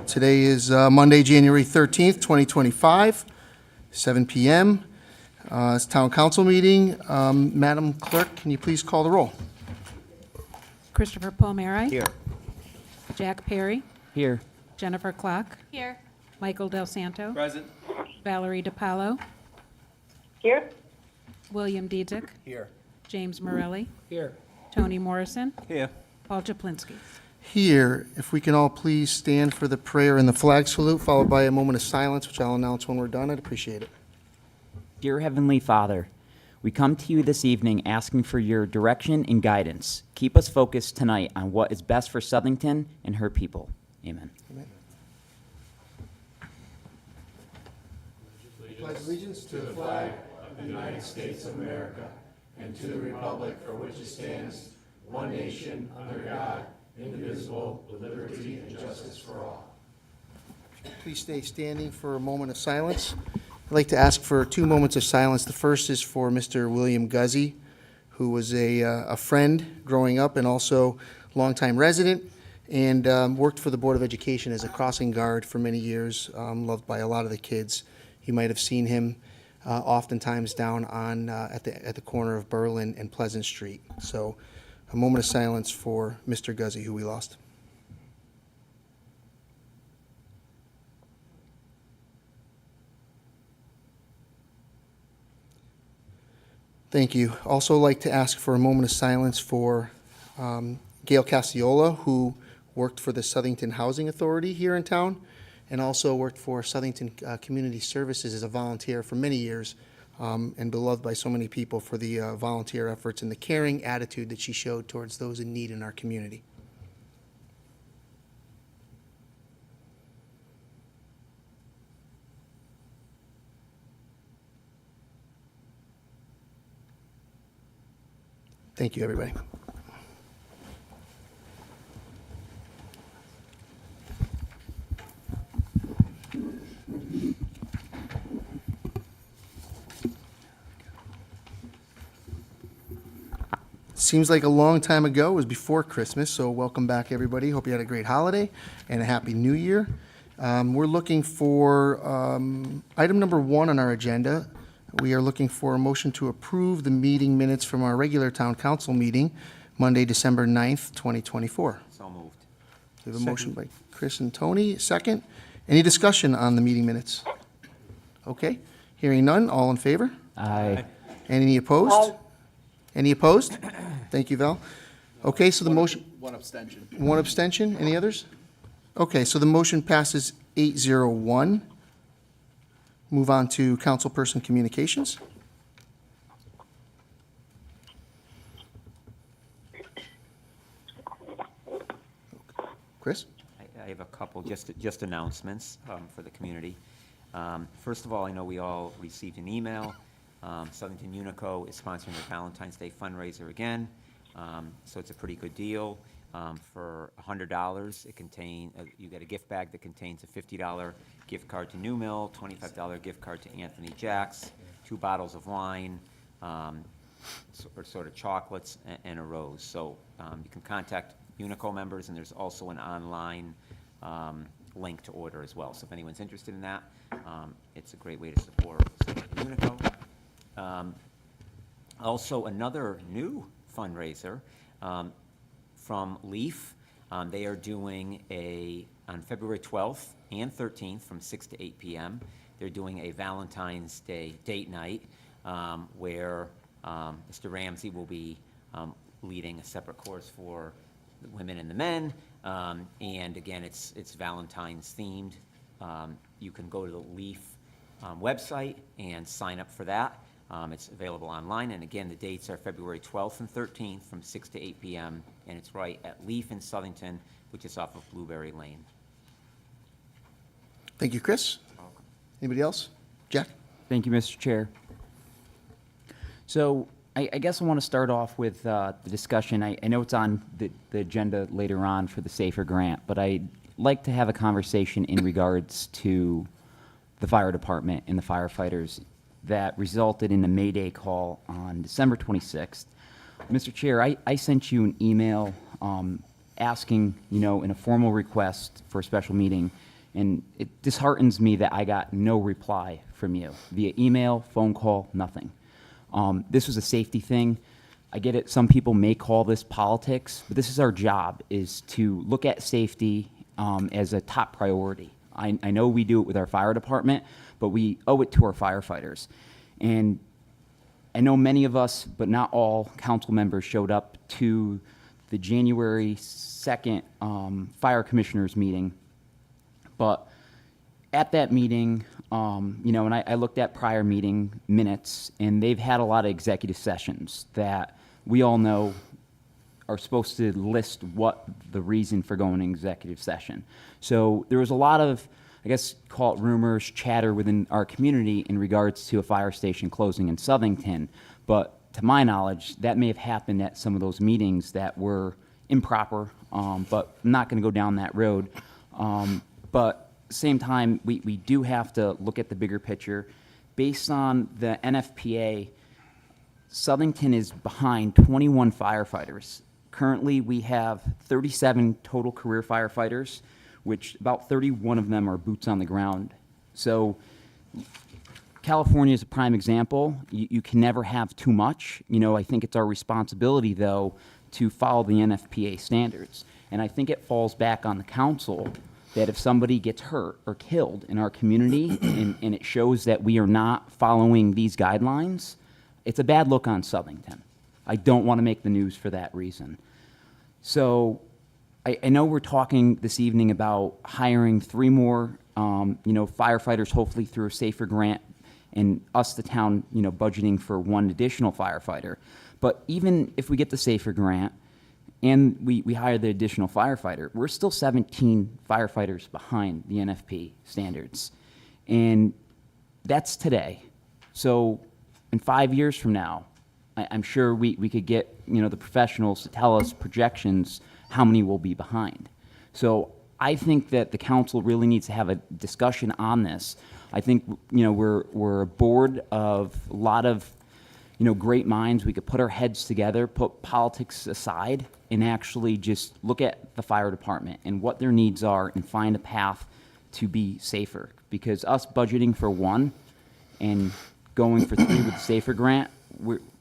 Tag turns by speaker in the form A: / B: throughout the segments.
A: Today is Monday, January 13th, 2025, 7 p.m. It's Town Council meeting. Madam Clerk, can you please call the roll?
B: Christopher Palmieri.
C: Here.
B: Jack Perry.
C: Here.
B: Jennifer Klock.
D: Here.
B: Michael Del Santo.
C: Present.
B: Valerie DiPaolo.
D: Here.
B: William Dietzick.
C: Here.
B: James Morelli.
C: Here.
B: Tony Morrison.
C: Here.
B: Paul Chaplinsky.
A: Here, if we can all please stand for the prayer and the flag salute, followed by a moment of silence, which I'll announce when we're done. I'd appreciate it.
E: Dear Heavenly Father, we come to you this evening asking for your direction and guidance. Keep us focused tonight on what is best for Southington and her people. Amen.
A: Pledge allegiance to the flag of the United States of America and to the republic for which it stands, one nation, under God, indivisible, with liberty and justice for all. Please stay standing for a moment of silence. I'd like to ask for 2 moments of silence. The first is for Mr. William Guzzi, who was a friend growing up and also longtime resident, and worked for the Board of Education as a crossing guard for many years, loved by a lot of the kids. You might have seen him oftentimes down on at the corner of Berlin and Pleasant Street. So a moment of silence for Mr. Guzzi, who we lost. Thank you. Also like to ask for a moment of silence for Gail Cassiola, who worked for the Southington Housing Authority here in town, and also worked for Southington Community Services as a volunteer for many years, and beloved by so many people for the volunteer efforts and the caring attitude that she showed towards those in need in our community. Thank you, everybody. Seems like a long time ago. It was before Christmas, so welcome back, everybody. Hope you had a great holiday and a happy new year. We're looking for item number 1 on our agenda. We are looking for a motion to approve the meeting minutes from our regular town council meeting, Monday, December 9th, 2024.
C: So moved.
A: We have a motion by Chris and Tony. Second. Any discussion on the meeting minutes? Okay. Hearing none. All in favor?
E: Aye.
A: Any opposed? Any opposed? Thank you, Val. Okay, so the motion,
F: One abstention.
A: one abstention. Any others? Okay, so the motion passes 801. Move on to councilperson communications. Chris?
C: I have a couple just announcements for the community. First of all, I know we all received an email. Southington Unico is sponsoring the Valentine's Day fundraiser again, so it's a pretty good deal. For $100, you get a gift bag that contains a $50 gift card to New Mill, $25 gift card to Anthony Jacks, 2 bottles of wine, sort of chocolates, and a rose. So you can contact Unico members, and there's also an online link to order as well. So if anyone's interested in that, it's a great way to support Unico. Also, another new fundraiser from Leaf. They are doing on February 12th and 13th from 6 to 8 p.m. They're doing a Valentine's Day date night where Mr. Ramsey will be leading a separate course for the women and the men. And again, it's Valentine's themed. You can go to the Leaf website and sign up for that. It's available online, and again, the dates are February 12th and 13th from 6 to 8 p.m., and it's right at Leaf in Southington, which is off of Blueberry Lane.
A: Thank you, Chris.
C: Welcome.
A: Anybody else? Jack?
E: Thank you, Mr. Chair. So I guess I want to start off with the discussion. I know it's on the agenda later on for the SAFER grant, but I'd like to have a conversation in regards to the fire department and the firefighters that resulted in the May Day call on December 26th. Mr. Chair, I sent you an email asking, in a formal request for a special meeting, And it disheartens me that I got no reply from you via email, phone call, nothing. This was a safety thing. I get it, some people may call this politics, but this is our job, is to look at safety as a top priority. I know we do it with our fire department, but we owe it to our firefighters. And I know many of us, but not all, council members showed up to the January 2nd fire commissioners meeting. But at that meeting, you know, and I looked at prior meeting minutes, and they've had a lot of executive sessions that we all know are supposed to list what the reason for going in executive session. So there was a lot of, I guess, call it rumors, chatter within our community in regards to a fire station closing in Southington. But to my knowledge, that may have happened at some of those meetings that were improper, but I'm not going to go down that road. But same time, we do have to look at the bigger picture. Based on the NFPA, Southington is behind 21 firefighters. Currently, we have 37 total career firefighters, which about 31 of them are boots on the ground. So California is a prime example. You can never have too much. You know, I think it's our responsibility, though, to follow the NFPA standards. And I think it falls back on the council that if somebody gets hurt or killed in our community and it shows that we are not following these guidelines, it's a bad look on Southington. I don't want to make the news for that reason. So I know we're talking this evening about hiring 3 more, you know, firefighters, hopefully through a SAFER grant, and us, the town, you know, budgeting for 1 additional firefighter. But even if we get the SAFER grant and we hire the additional firefighter, we're still 17 firefighters behind the NFP standards. And that's today. So in 5 years from now, I'm sure we could get, you know, the professionals to tell us projections how many will be behind. So I think that the council really needs to have a discussion on this. I think, you know, we're a board of a lot of, you know, great minds. We could put our heads together, put politics aside, and actually just look at the fire department and what their needs are and find a path to be safer. Because us budgeting for 1 and going for 3 with the SAFER grant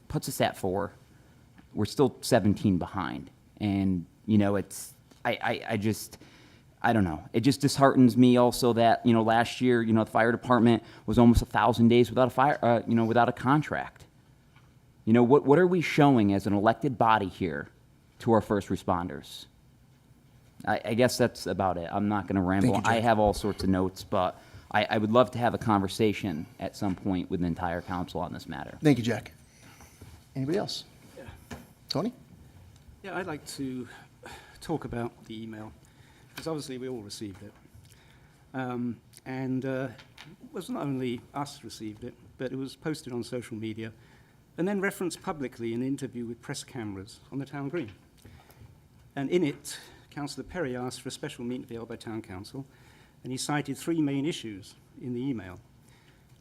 E: puts us at 4. We're still 17 behind. And, you know, it's, I don't know. It just disheartens me also that, you know, last year, you know, the fire department was almost 1,000 days without a fire, you know, without a contract. You know, what are we showing as an elected body here to our first responders? I guess that's about it. I'm not going to ramble.
F: Thank you, Jack.
E: I have all sorts of notes, but I would love to have a conversation at some point with the entire council on this matter.
F: Thank you, Jack. Anybody else? Tony?
G: Yeah, I'd like to talk about the email, because obviously we all received it. It was not only us received it, but it was posted on social media and then referenced publicly in an interview with press cameras on the town green. And in it, Councillor Perry asked for a special meeting to be held by Town Council, and he cited 3 main issues in the email.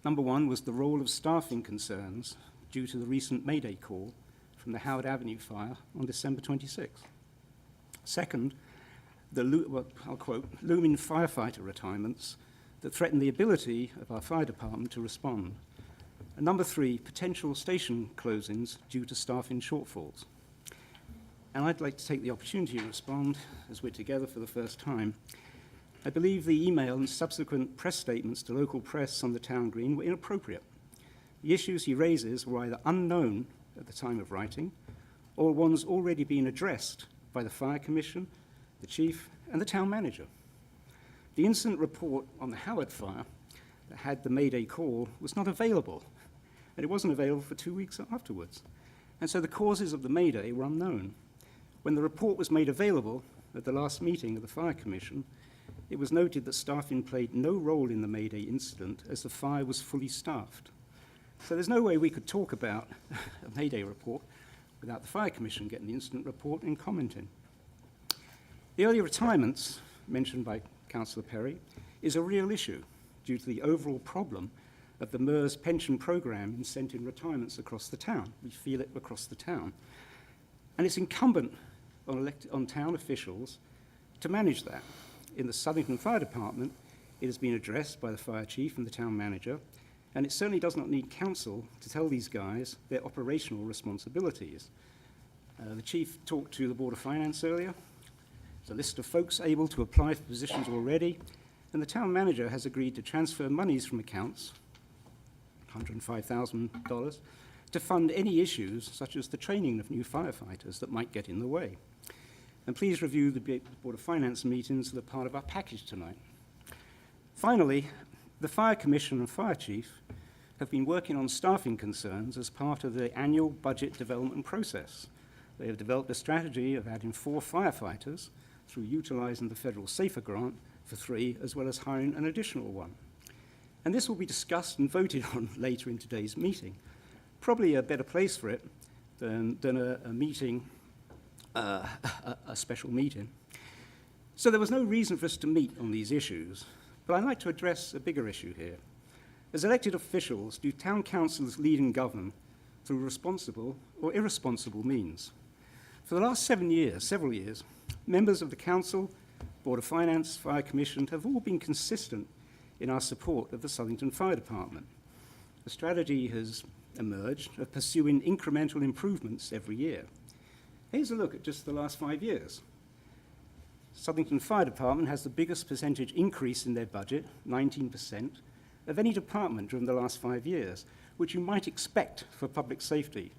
G: Number 1 was the role of staffing concerns due to the recent Mayday call from the Howard Avenue fire on December 26th. Second, I'll quote, looming firefighter retirements that threaten the ability of our fire department to respond. And number 3, potential station closings due to staffing shortfalls. And I'd like to take the opportunity to respond, as we're together for the first time. I believe the email and subsequent press statements to local press on the town green were inappropriate. The issues he raises were either unknown at the time of writing, or ones already being addressed by the Fire Commission, the Chief, and the Town Manager. The incident report on the Howard fire that had the Mayday call was not available, and it wasn't available for 2 weeks afterwards. And so the causes of the Mayday were unknown. When the report was made available at the last meeting of the Fire Commission, it was noted that staffing played no role in the Mayday incident as the fire was fully staffed. So there's no way we could talk about a Mayday report without the Fire Commission getting the incident report and commenting. The early retirements mentioned by Councillor Perry is a real issue due to the overall problem of the MERS pension programme incenting retirements across the town. We feel it across the town. And it's incumbent on town officials to manage that. In the Southington Fire Department, It has been addressed by the fire chief and the town manager, and it certainly does not need council to tell these guys their operational responsibilities. The chief talked to the Board of Finance earlier. There's a list of folks able to apply for positions already, and the town manager has agreed to transfer monies from accounts, $105,000, to fund any issues such as the training of new firefighters that might get in the way. And please review the Board of Finance meetings that are part of our package tonight. Finally, the Fire Commission and Fire Chief have been working on staffing concerns as part of the annual budget development process. They have developed a strategy of adding 4 firefighters through utilising the federal SAFER grant for 3, as well as hiring an additional 1. And this will be discussed and voted on later in today's meeting. Probably a better place for it than a meeting, a special meeting. So there was no reason for us to meet on these issues, but I'd like to address a bigger issue here. As elected officials, do town councils lead and govern through responsible or irresponsible means? For the last several years, members of the council, Board of Finance, Fire Commission have all been consistent in our support of the Southington Fire Department. A strategy has emerged of pursuing incremental improvements every year. Here's a look at just the last 5 years. Southington Fire Department has the biggest percentage increase in their budget, 19%, of any department during the last 5 years, which you might expect for public safety.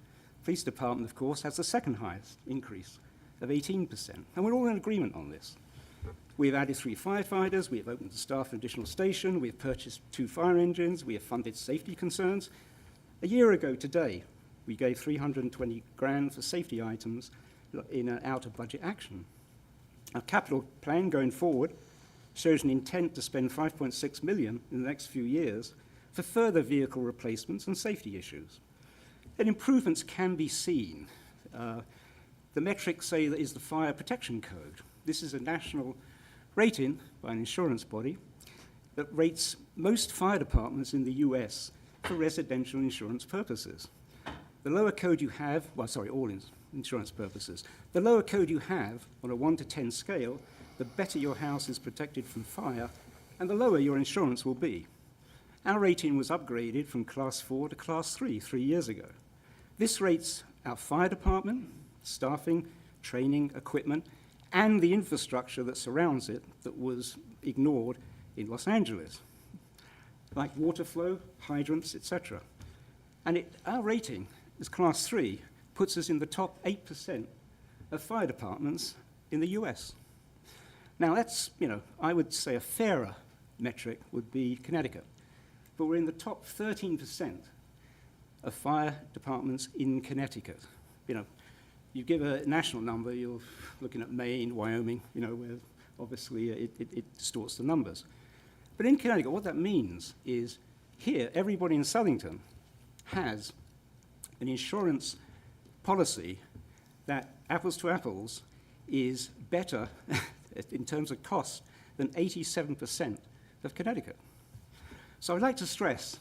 G: Police Department, of course, has the second highest increase of 18%, and we're all in agreement on this. We have added 3 firefighters, we have opened the staff an additional station, we have purchased 2 fire engines, we have funded safety concerns. A year ago today, we gave 320 grand for safety items in an out-of-budget action. Our capital plan going forward shows an intent to spend 5.6 million in the next few years for further vehicle replacements and safety issues. And improvements can be seen. The metrics say that is the Fire Protection Code. This is a national rating by an insurance body that rates most fire departments in the US for residential insurance purposes. The lower code you have, all insurance purposes, the lower code you have on a 1 to 10 scale, the better your house is protected from fire, and the lower your insurance will be. Our rating was upgraded from Class 4 to Class 3 years ago. This rates our fire department, staffing, training, equipment, and the infrastructure that surrounds it that was ignored in Los Angeles, like water flow, hydrants, etc. And our rating as Class 3 puts us in the top 8% of fire departments in the US. Now that's, I would say a fairer metric would be Connecticut, but we're in the top 13% of fire departments in Connecticut. You give a national number, you're looking at Maine, Wyoming, where obviously it distorts the numbers. But in Connecticut, what that means is here, everybody in Southington has an insurance policy that, apples to apples, is better in terms of cost than 87% of Connecticut. So I'd like to stress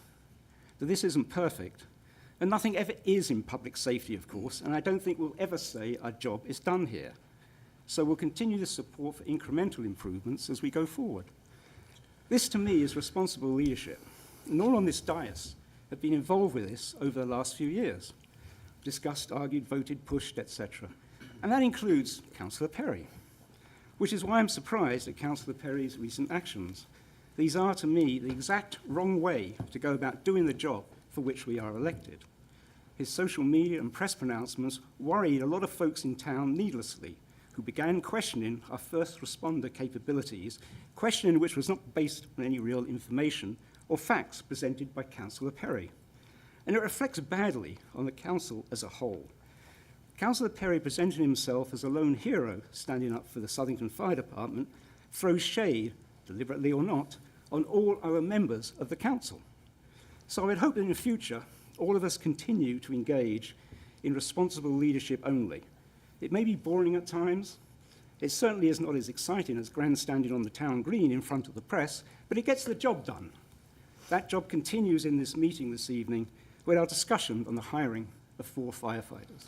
G: that this isn't perfect, and nothing ever is in public safety, of course, and I don't think we'll ever say our job is done here. So we'll continue the support for incremental improvements as we go forward. This, to me, is responsible leadership. And all on this dais have been involved with this over the last few years. Discussed, argued, voted, pushed, etc. And that includes Councillor Perry, which is why I'm surprised at Councillor Perry's recent actions. These are, to me, the exact wrong way to go about doing the job for which we are elected. His social media and press pronouncements worried a lot of folks in town needlessly, who began questioning our first responder capabilities, questioning which was not based on any real information or facts presented by Councillor Perry. And it reflects badly on the council as a whole. Councillor Perry presenting himself as a lone hero standing up for the Southington Fire Department throws shade, deliberately or not, on all our members of the council. So I would hope that in the future, all of us continue to engage in responsible leadership only. It may be boring at times. It certainly is not as exciting as grandstanding on the town green in front of the press, but it gets the job done. That job continues in this meeting this evening with our discussion on the hiring of 4 firefighters.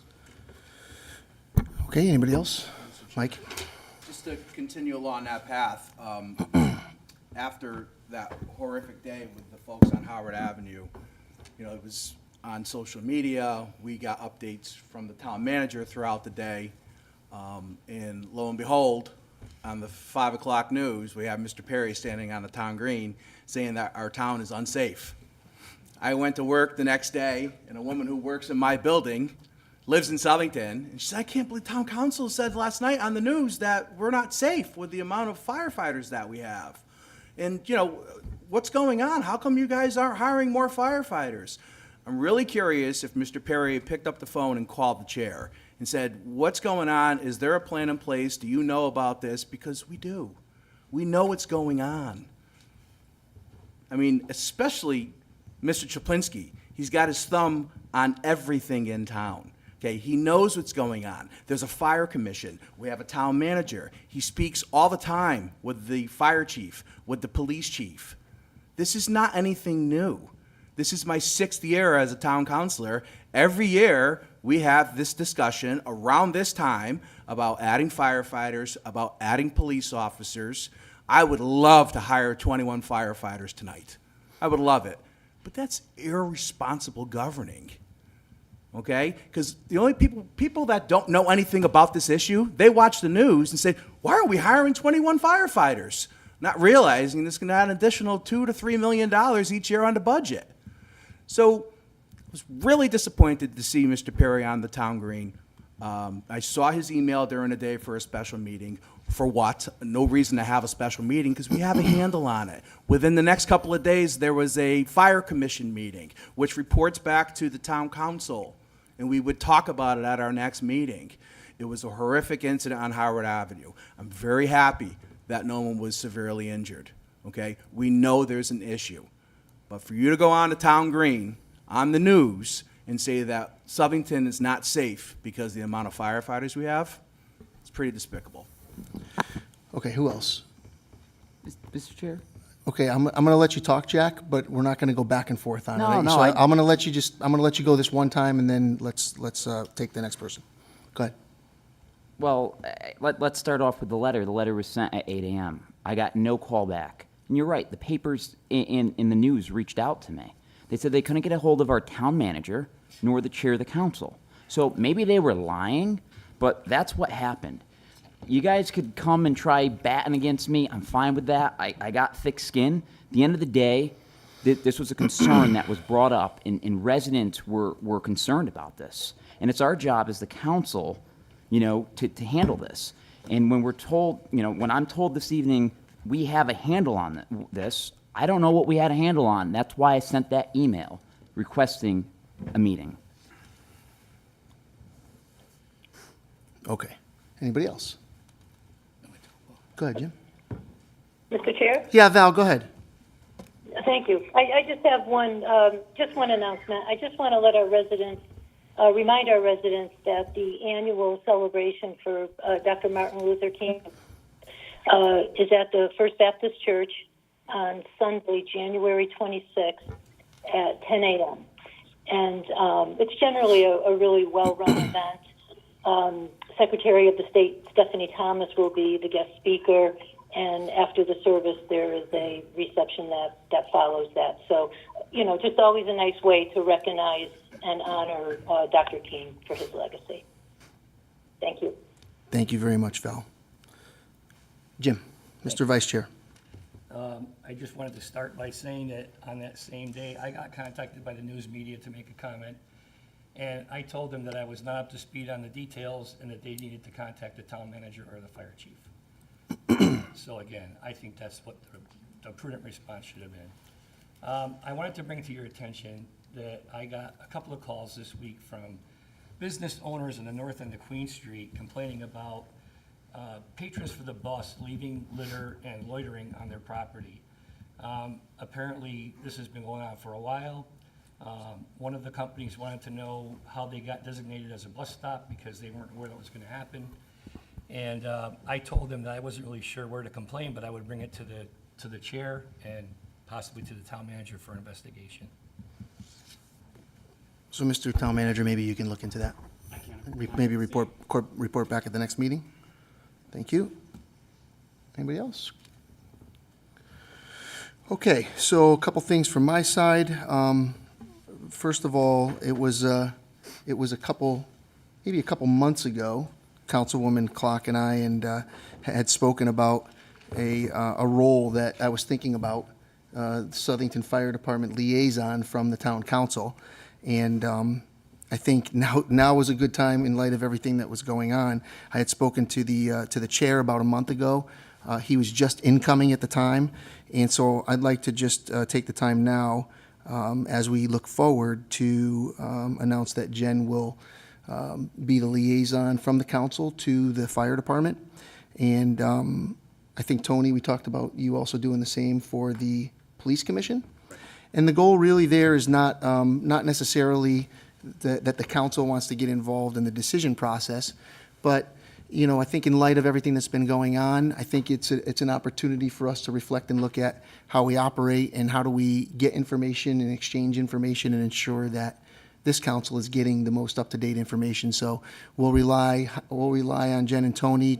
F: Okay, anybody else? Mike?
H: Just to continue along that path, after that horrific day with the folks on Howard Avenue. You know, it was on social media. We got updates from the town manager throughout the day. And lo and behold, on the 5 o'clock news, we have Mr. Perry standing on the town green saying that our town is unsafe. I went to work the next day, and a woman who works in my building lives in Southington, and she said, I can't believe town council said last night on the news that we're not safe with the amount of firefighters that we have. And, you know, what's going on? How come you guys aren't hiring more firefighters? I'm really curious if Mr. Perry picked up the phone and called the chair and said, what's going on? Is there a plan in place? Do you know about this? Because we do. We know what's going on. I mean, especially Mr. Chaplinsky. He's got his thumb on everything in town. Okay, he knows what's going on. There's a fire commission. We have a town manager. He speaks all the time with the fire chief, with the police chief. This is not anything new. This is my 6th year as a town councilor. Every year, we have this discussion around this time about adding firefighters, about adding police officers. I would love to hire 21 firefighters tonight. I would love it. But that's irresponsible governing. Okay? Because the only people that don't know anything about this issue, they watch the news and say, why are we hiring 21 firefighters? Not realizing this is going to add an additional $2 to $3 million each year on the budget. So I was really disappointed to see Mr. Perry on the town green. I saw his email during the day for a special meeting. For what? No reason to have a special meeting because we have a handle on it. Within the next couple of days, there was a fire commission meeting, which reports back to the town council, and we would talk about it at our next meeting. It was a horrific incident on Howard Avenue. I'm very happy that no one was severely injured, okay? We know there's an issue. But for you to go on the town green, on the news, and say that Southington is not safe because of the amount of firefighters we have, it's pretty despicable.
F: Okay, who else?
E: Mr. Chair?
F: Okay, I'm going to let you talk, Jack, but we're not going to go back and forth on
E: No,
F: it.
E: no,
F: So
E: I-
F: I'm going to let you go this one time, and then let's take the next person. Go ahead.
E: Well, let's start off with the letter. The letter was sent at 8 a.m. I got no call back. And you're right, the papers in the news reached out to me. They said they couldn't get a hold of our town manager, nor the chair of the council. So maybe they were lying, but that's what happened. You guys could come and try batting against me. I'm fine with that. I got thick skin. At the end of the day, this was a concern that was brought up, and residents were concerned about this. And it's our job as the council, to handle this. And when we're told, when I'm told this evening, we have a handle on this, I don't know what we had a handle on. That's why I sent that email requesting a meeting.
F: Okay. Anybody else? Go ahead, Jim.
D: Mr. Chair?
F: Yeah, Val, go ahead.
D: Thank you. I just have one announcement. I just want to let our residents, remind our residents that the annual celebration for Dr. Martin Luther King is at the First Baptist Church on Sunday, January 26th at 10 a.m. And it's generally a really well-run event. Secretary of the State Stephanie Thomas will be the guest speaker, and after the service there is a reception that follows that. So, just always a nice way to recognize and honor Dr. King for his legacy. Thank you.
F: Thank you very much, Val. Jim, Mr. Vice Chair.
I: I just wanted to start by saying that on that same day, I got contacted by the news media to make a comment. And I told them that I was not up to speed on the details and that they needed to contact the town manager or the fire chief. So again, I think that's what the prudent response should have been. I wanted to bring to your attention that I got a couple of calls this week from business owners in the north end of Queen Street complaining about patrons for the bus leaving litter and loitering on their property. Apparently, this has been going on for a while. One of the companies wanted to know how they got designated as a bus stop because they weren't aware that was going to happen. And I told them that I wasn't really sure where to complain, but I would bring it to the chair and possibly to the town manager for an investigation.
F: So, Mr. Town Manager, maybe you can look into that.
I: I can't.
F: Maybe report back at the next meeting. Thank you. Anybody else? Okay, so a couple things from my side. First of all, it was a couple, maybe a couple months ago, Councilwoman Clark and I had spoken about a role that I was thinking about, Southington Fire Department liaison from the town council. And I think now was a good time in light of everything that was going on. I had spoken to the chair about a month ago. He was just incoming at the time, and so I'd like to just take the time now, as we look forward, to announce that Jen will be the liaison from the council to the fire department. And I think, Tony, we talked about you also doing the same for the police commission. And the goal really there is not necessarily that the council wants to get involved in the decision process, but I think in light of everything that's been going on, I think it's an opportunity for us to reflect and look at how we operate and how do we get information and exchange information and ensure that this council is getting the most up-to-date information. So we'll rely on Jen and Tony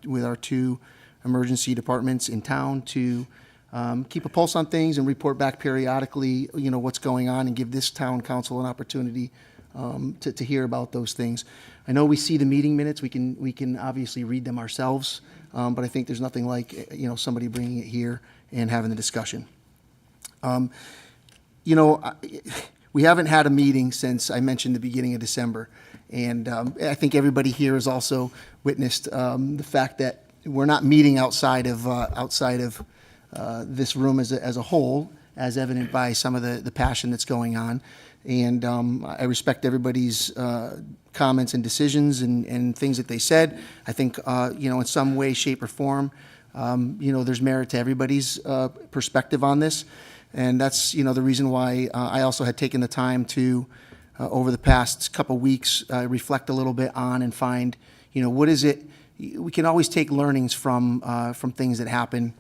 F: with our two emergency departments in town to keep a pulse on things and report back periodically, what's going on, and give this town council an opportunity to hear about those things. I know we see the meeting minutes. We can obviously read them ourselves, but I think there's nothing like somebody bringing it here and having the discussion. We haven't had a meeting since I mentioned the beginning of December, and I think everybody here has also witnessed the fact that we're not meeting outside of this room as a whole, as evident by some of the passion that's going on. And I respect everybody's comments and decisions and things that they said. I think, in some way, shape, or form, there's merit to everybody's perspective on this. And that's, the reason why I also had taken the time to, over the past couple weeks, reflect a little bit on and find, what is it. We can always take learnings from things that happen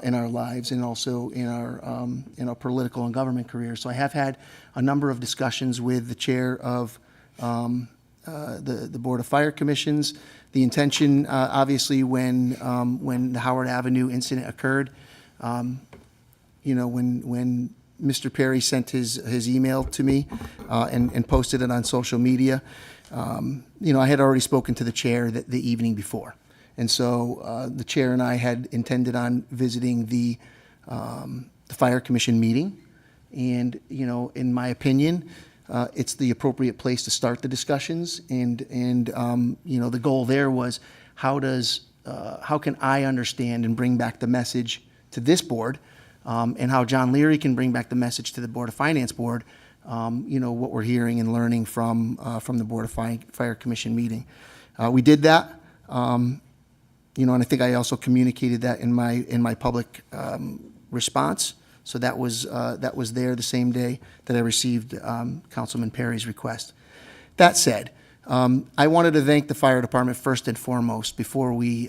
F: in our lives and also in our political and government careers. So I have had a number of discussions with the chair of the Board of Fire Commissions. The intention, obviously, when the Howard Avenue incident occurred, when Mr. Perry sent his email to me and posted it on social media, I had already spoken to the chair the evening before. And so the chair and I had intended on visiting the Fire Commission meeting. And, in my opinion, it's the appropriate place to start the discussions. And the goal there was how can I understand and bring back the message to this board, and how John Leary can bring back the message to the Board of Finance Board, what we're hearing and learning from the Board of Fire Commission meeting. We did that. And I think I also communicated that in my public response. So that was there the same day that I received Councilman Perry's request. That said, I wanted to thank the fire department first and foremost before we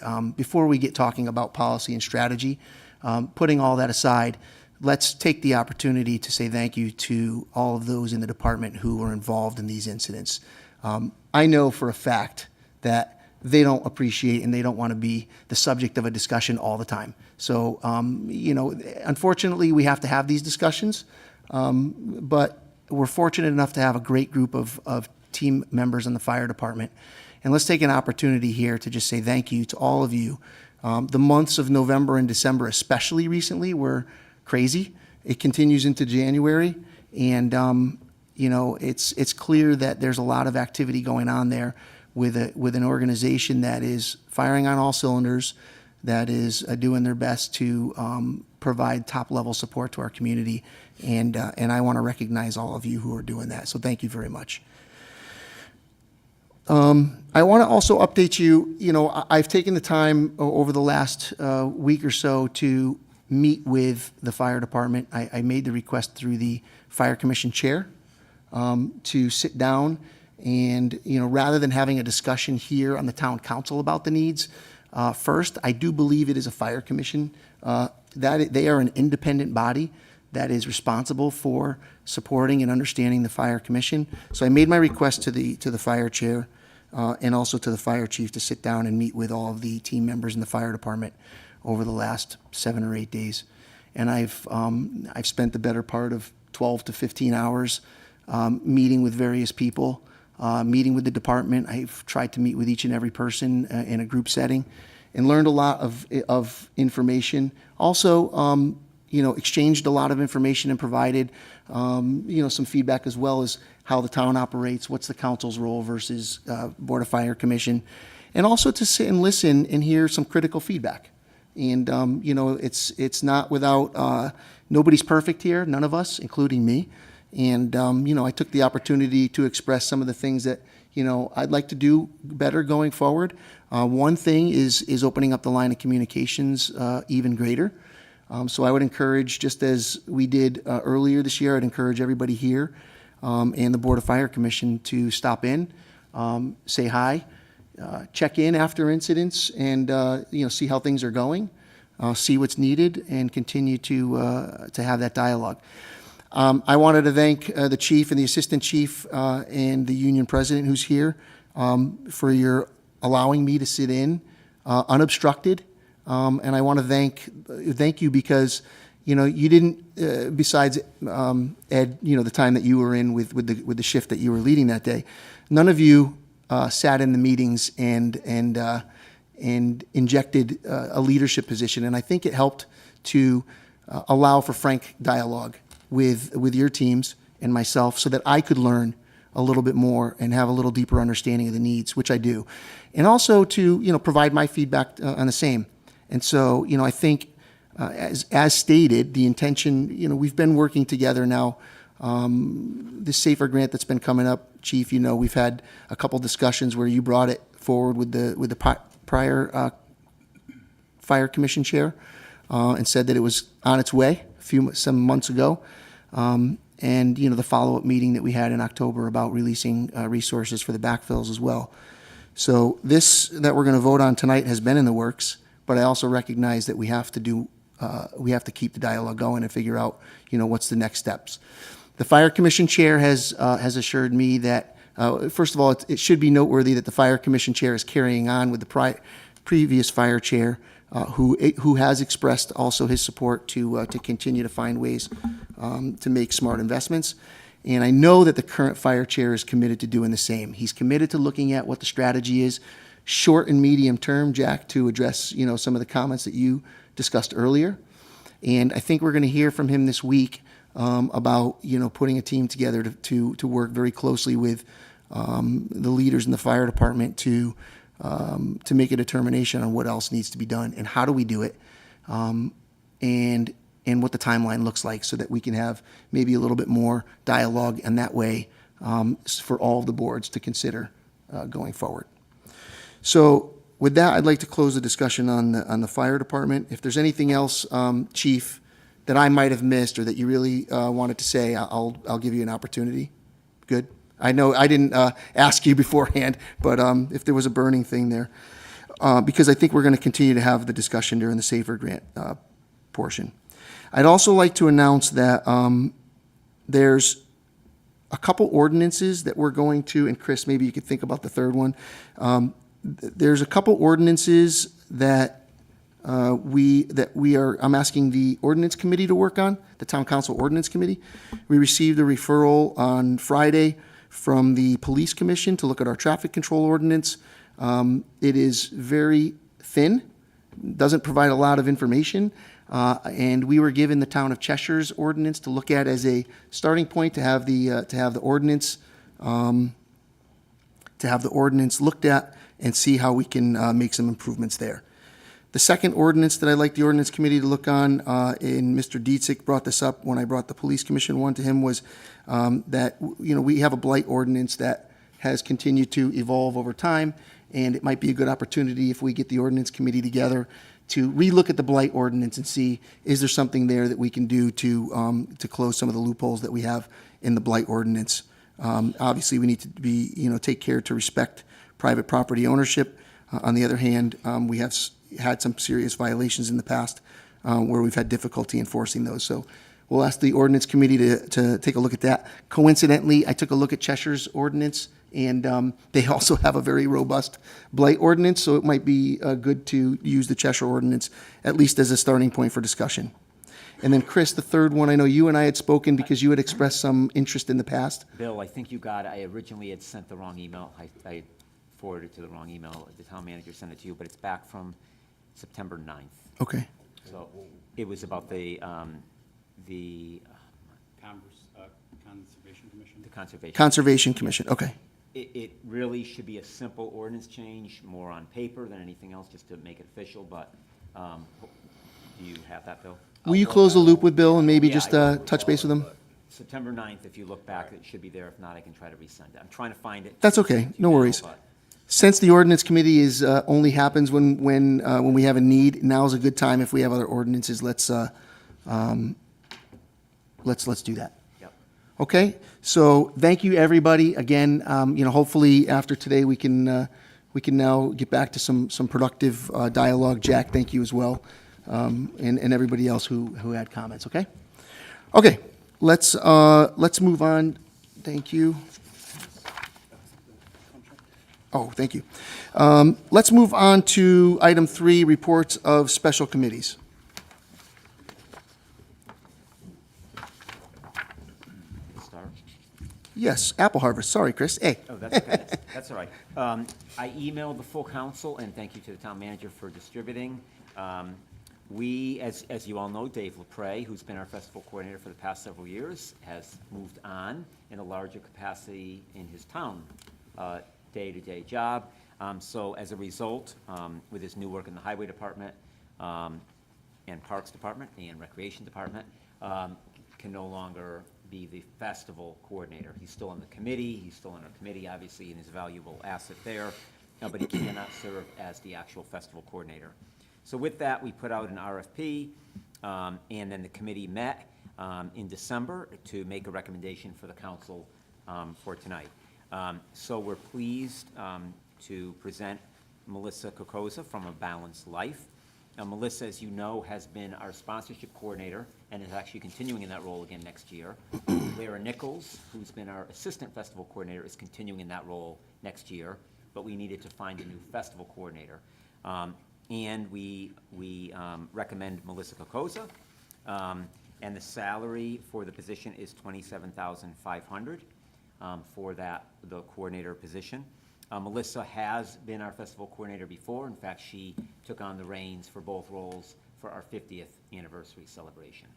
F: get talking about policy and strategy. Putting all that aside, let's take the opportunity to say thank you to all of those in the department who were involved in these incidents. I know for a fact that they don't appreciate and they don't want to be the subject of a discussion all the time. So, unfortunately, we have to have these discussions, but we're fortunate enough to have a great group of team members in the fire department. And let's take an opportunity here to just say thank you to all of you. The months of November and December, especially recently, were crazy. It continues into January, and it's clear that there's a lot of activity going on there with an organization that is firing on all cylinders, that is doing their best to provide top-level support to our community, and I want to recognize all of you who are doing that. So thank you very much. I want to also update you. I've taken the time over the last week or so to meet with the fire department. I made the request through the Fire Commission chair to sit down and, rather than having a discussion here on the town council about the needs, first, I do believe it is a fire commission, that they are an independent body that is responsible for supporting and understanding the fire commission. So I made my request to the fire chair and also to the fire chief to sit down and meet with all of the team members in the fire department over the last 7 or 8 days. and I've spent the better part of 12 to 15 hours meeting with various people, meeting with the department. I've tried to meet with each and every person in a group setting, and learned a lot of information. Also, exchanged a lot of information and provided, some feedback as well as how the town operates, what's the council's role versus Board of Fire Commission, and also to sit and listen and hear some critical feedback. And, it's not without, nobody's perfect here, none of us, including me. And, I took the opportunity to express some of the things that, I'd like to do better going forward. One thing is opening up the line of communications even greater. So I would encourage, just as we did earlier this year, I'd encourage everybody here and the Board of Fire Commission to stop in, say hi, check in after incidents, and see how things are going, see what's needed, and continue to have that dialogue. I wanted to thank the chief and the assistant chief and the union president who's here for your allowing me to sit in unobstructed. And I want to thank you because, you didn't, besides Ed, the time that you were in with the shift that you were leading that day, none of you sat in the meetings and injected a leadership position. And I think it helped to allow for frank dialogue with your teams and myself so that I could learn a little bit more and have a little deeper understanding of the needs, which I do. And also to, provide my feedback on the same. And so, I think, as stated, the intention, we've been working together now. This SAFER grant that's been coming up, Chief, we've had a couple discussions where you brought it forward with the prior Fire Commission chair and said that it was on its way some months ago. And, the follow-up meeting that we had in October about releasing resources for the backfills as well. So this that we're going to vote on tonight has been in the works, but I also recognize that we have to keep the dialogue going and figure out, what's the next steps. The Fire Commission chair has assured me that, first of all, it should be noteworthy that the Fire Commission chair is carrying on with the previous fire chair, who has expressed also his support to continue to find ways to make smart investments. And I know that the current fire chair is committed to doing the same. He's committed to looking at what the strategy is, short and medium term, Jack, to address, some of the comments that you discussed earlier. And I think we're going to hear from him this week about, putting a team together to work very closely with the leaders in the fire department to make a determination on what else needs to be done and how do we do it, and what the timeline looks like so that we can have maybe a little bit more dialogue and that way for all of the boards to consider going forward. So with that, I'd like to close the discussion on the fire department. If there's anything else, Chief, that I might have missed or that you really wanted to say, I'll give you an opportunity. Good. I know I didn't ask you beforehand, but if there was a burning thing there, because I think we're going to continue to have the discussion during the SAFER grant portion. I'd also like to announce that there's a couple ordinances that we're going to, and Chris, maybe you could think about the third one. There's a couple ordinances that I'm asking the ordinance committee to work on, the town council ordinance committee. We received a referral on Friday from the police commission to look at our traffic control ordinance. It is very thin, doesn't provide a lot of information. And we were given the town of Cheshire's ordinance to look at as a starting point to have the ordinance looked at and see how we can make some improvements there. The second ordinance that I'd like the ordinance committee to look on, and Mr. Dietzick brought this up when I brought the police commission one to him, was that we have a blight ordinance that has continued to evolve over time, and it might be a good opportunity if we get the ordinance committee together to relook at the blight ordinance and see, is there something there that we can do to close some of the loopholes that we have in the blight ordinance. Obviously, we need to be, take care to respect private property ownership. On the other hand, we have had some serious violations in the past where we've had difficulty enforcing those. So we'll ask the ordinance committee to take a look at that. Coincidentally, I took a look at Cheshire's ordinance, and they also have a very robust blight ordinance, so it might be good to use the Cheshire ordinance at least as a starting point for discussion. And then Chris, the third one, I know you and I had spoken because you had expressed some interest in the past.
C: Bill, I think you got, I originally had sent the wrong email. I forwarded it to the wrong email. The town manager sent it to you, but it's back from September 9th.
F: Okay.
C: So it was about the
J: Conservation Commission?
C: the conservation.
F: Conservation Commission, okay.
C: It really should be a simple ordinance change, more on paper than anything else, just to make it official, but do you have that, Bill?
F: Will you close the loop with Bill and maybe
C: Yeah,
F: just
C: I will.
F: touch base with him?
C: September 9th, if you look back, it should be there. If not, I can try to resend it. I'm trying to find it.
F: That's okay, no
C: now,
F: worries.
C: but-
F: Since the ordinance committee is, only happens when we have a need, now's a good time. If we have other ordinances, let's do that.
C: Yep.
F: Okay, so thank you, everybody. Again, hopefully after today, we can now get back to some productive dialogue. Jack, thank you as well, and everybody else who had comments, okay? Okay, let's move on. Thank you. Oh, thank you. Let's move on to item 3, reports of special committees.
C: Start.
F: Yes, Apple Harvest. Sorry, Chris. Hey.
C: Oh, that's okay. That's all right. I emailed the full council, and thank you to the town manager for distributing. We, as you all know, Dave LaPre, who's been our festival coordinator for the past several years, has moved on in a larger capacity in his town day-to-day job. So as a result, with his new work in the Highway Department and Parks Department and Recreation Department, can no longer be the festival coordinator. He's still on the committee, he's still on our committee, obviously, and is a valuable asset there, but he cannot serve as the actual festival coordinator. So with that, we put out an RFP, and then the committee met in December to make a recommendation for the council for tonight. So we're pleased to present Melissa Kokoza from A Balanced Life. Now, Melissa, as you know, has been our sponsorship coordinator and is actually continuing in that role again next year. Lara Nichols, who's been our assistant festival coordinator, is continuing in that role next year, but we needed to find a new festival coordinator. And we recommend Melissa Kokoza, and the salary for the position is $27,500 for the coordinator position. Melissa has been our festival coordinator before. In fact, she took on the reins for both roles for our 50th anniversary celebration.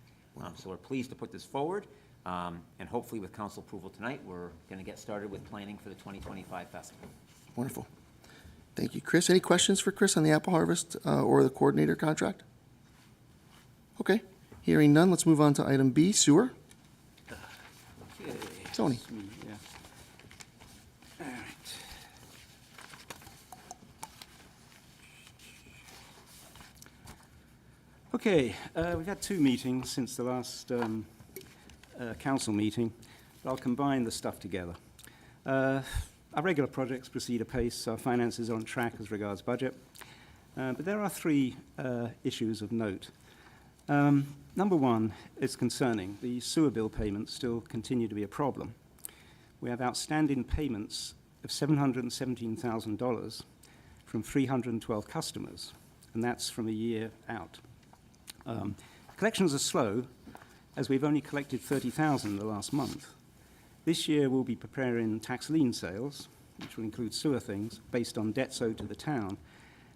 C: So we're pleased to put this forward, and hopefully with council approval tonight, we're going to get started with planning for the 2025 festival.
F: Wonderful. Thank you. Chris, any questions for Chris on the Apple Harvest or the coordinator contract? Okay, hearing none, let's move on to item B, sewer. Tony.
G: That's me, yeah. All right. Okay, we've had 2 meetings since the last council meeting, but I'll combine the stuff together. Our regular projects proceed apace. Our finances are on track as regards budget. But there are 3 issues of note. Number 1 is concerning. The sewer bill payments still continue to be a problem. We have outstanding payments of $717,000 from 312 customers, and that's from a year out. Collections are slow, as we've only collected $30,000 in the last month. This year, we'll be preparing tax lien sales, which will include sewer things, based on debts owed to the town.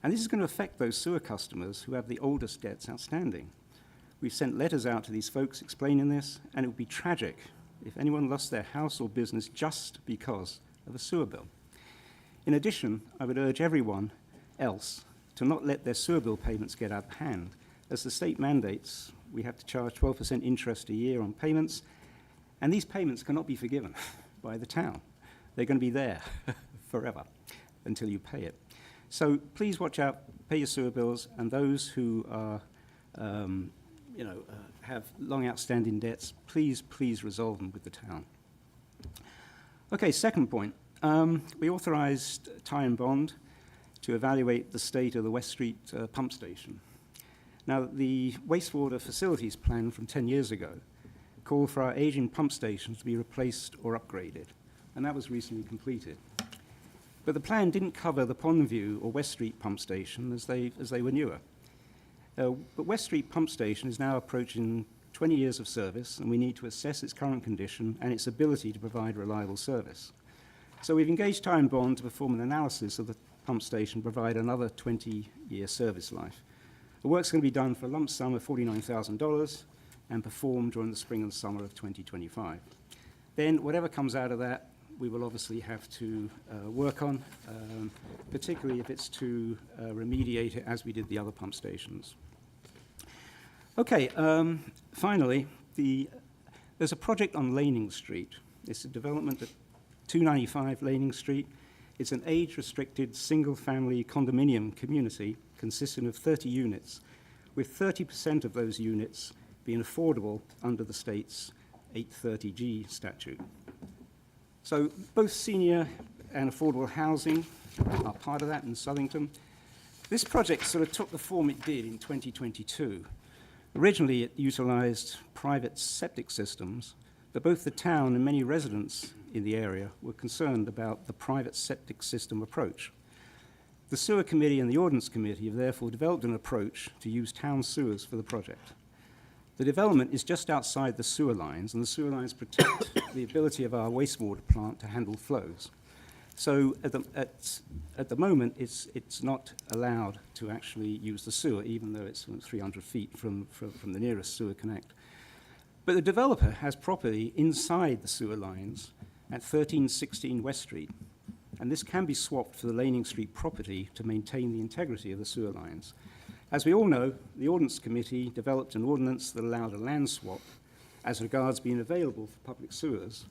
G: And this is going to affect those sewer customers who have the oldest debts outstanding. We've sent letters out to these folks explaining this, and it would be tragic if anyone lost their house or business just because of a sewer bill. In addition, I would urge everyone else to not let their sewer bill payments get out of hand. As the state mandates, we have to charge 12% interest a year on payments, and these payments cannot be forgiven by the town. They're going to be there forever until you pay it. So please watch out, pay your sewer bills, and those who are, have long outstanding debts, please resolve them with the town. Okay, second point. We authorized Ty and Bond to evaluate the state of the West Street pump station. Now, the wastewater facilities plan from 10 years ago called for our aging pump stations to be replaced or upgraded, and that was recently completed. But the plan didn't cover the Pondview or West Street pump station as they were newer. But West Street pump station is now approaching 20 years of service, and we need to assess its current condition and its ability to provide reliable service. So we've engaged Tire and Bond to perform an analysis of the pump station and provide another 20-year service life. The work's going to be done for a lump sum of $49,000 and performed during the spring and summer of 2025. Then whatever comes out of that, we will obviously have to work on, particularly if it's to remediate it as we did the other pump stations. Okay, finally, there's a project on Laning Street. It's a development at 295 Laning Street. It's an age-restricted, single-family condominium community consisting of 30 units, with 30% of those units being affordable under the state's 830G statute. So both senior and affordable housing are part of that in Southington. This project sort of took the form it did in 2022. Originally, it utilized private septic systems, but both the town and many residents in the area were concerned about the private septic system approach. The Sewer Committee and the Ordnance Committee have therefore developed an approach to use town sewers for the project. The development is just outside the sewer lines, and the sewer lines protect the ability of our wastewater plant to handle flows. So at the moment, it's not allowed to actually use the sewer, even though it's 300 feet from the nearest sewer connect. But the developer has property inside the sewer lines at 1316 West Street, and this can be swapped for the Laning Street property to maintain the integrity of the sewer lines. As we all know, the Ordnance Committee developed an ordinance that allowed a land swap as regards being available for public sewers